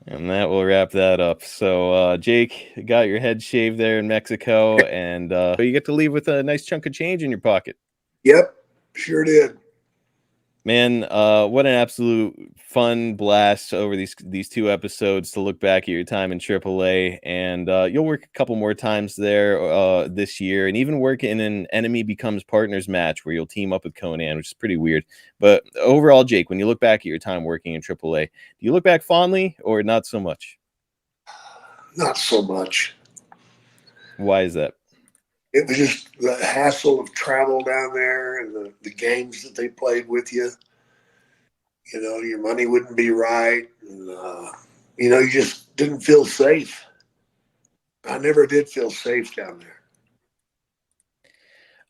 and that will wrap that up. So Jake, got your head shaved there in Mexico, and you get to leave with a nice chunk of change in your pocket. Yep, sure did. Man, what an absolute fun blast over these 2 episodes to look back at your time in AAA. And you'll work a couple more times there this year, and even work in an Enemy Becomes Partners match where you'll team up with Konnan, which is pretty weird. But overall, Jake, when you look back at your time working in AAA, do you look back fondly or not so much? Not so much. Why is that? It was just the hassle of travel down there and the games that they played with you. Your money wouldn't be right. And, you just didn't feel safe. I never did feel safe down there.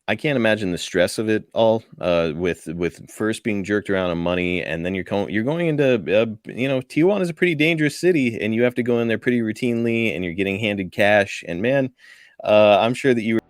I can't imagine the stress of it all, with first being jerked around on money, and then you're going into Tijuana is a pretty dangerous city, and you have to go in there pretty routinely, and you're getting handed cash. And man, I'm sure that you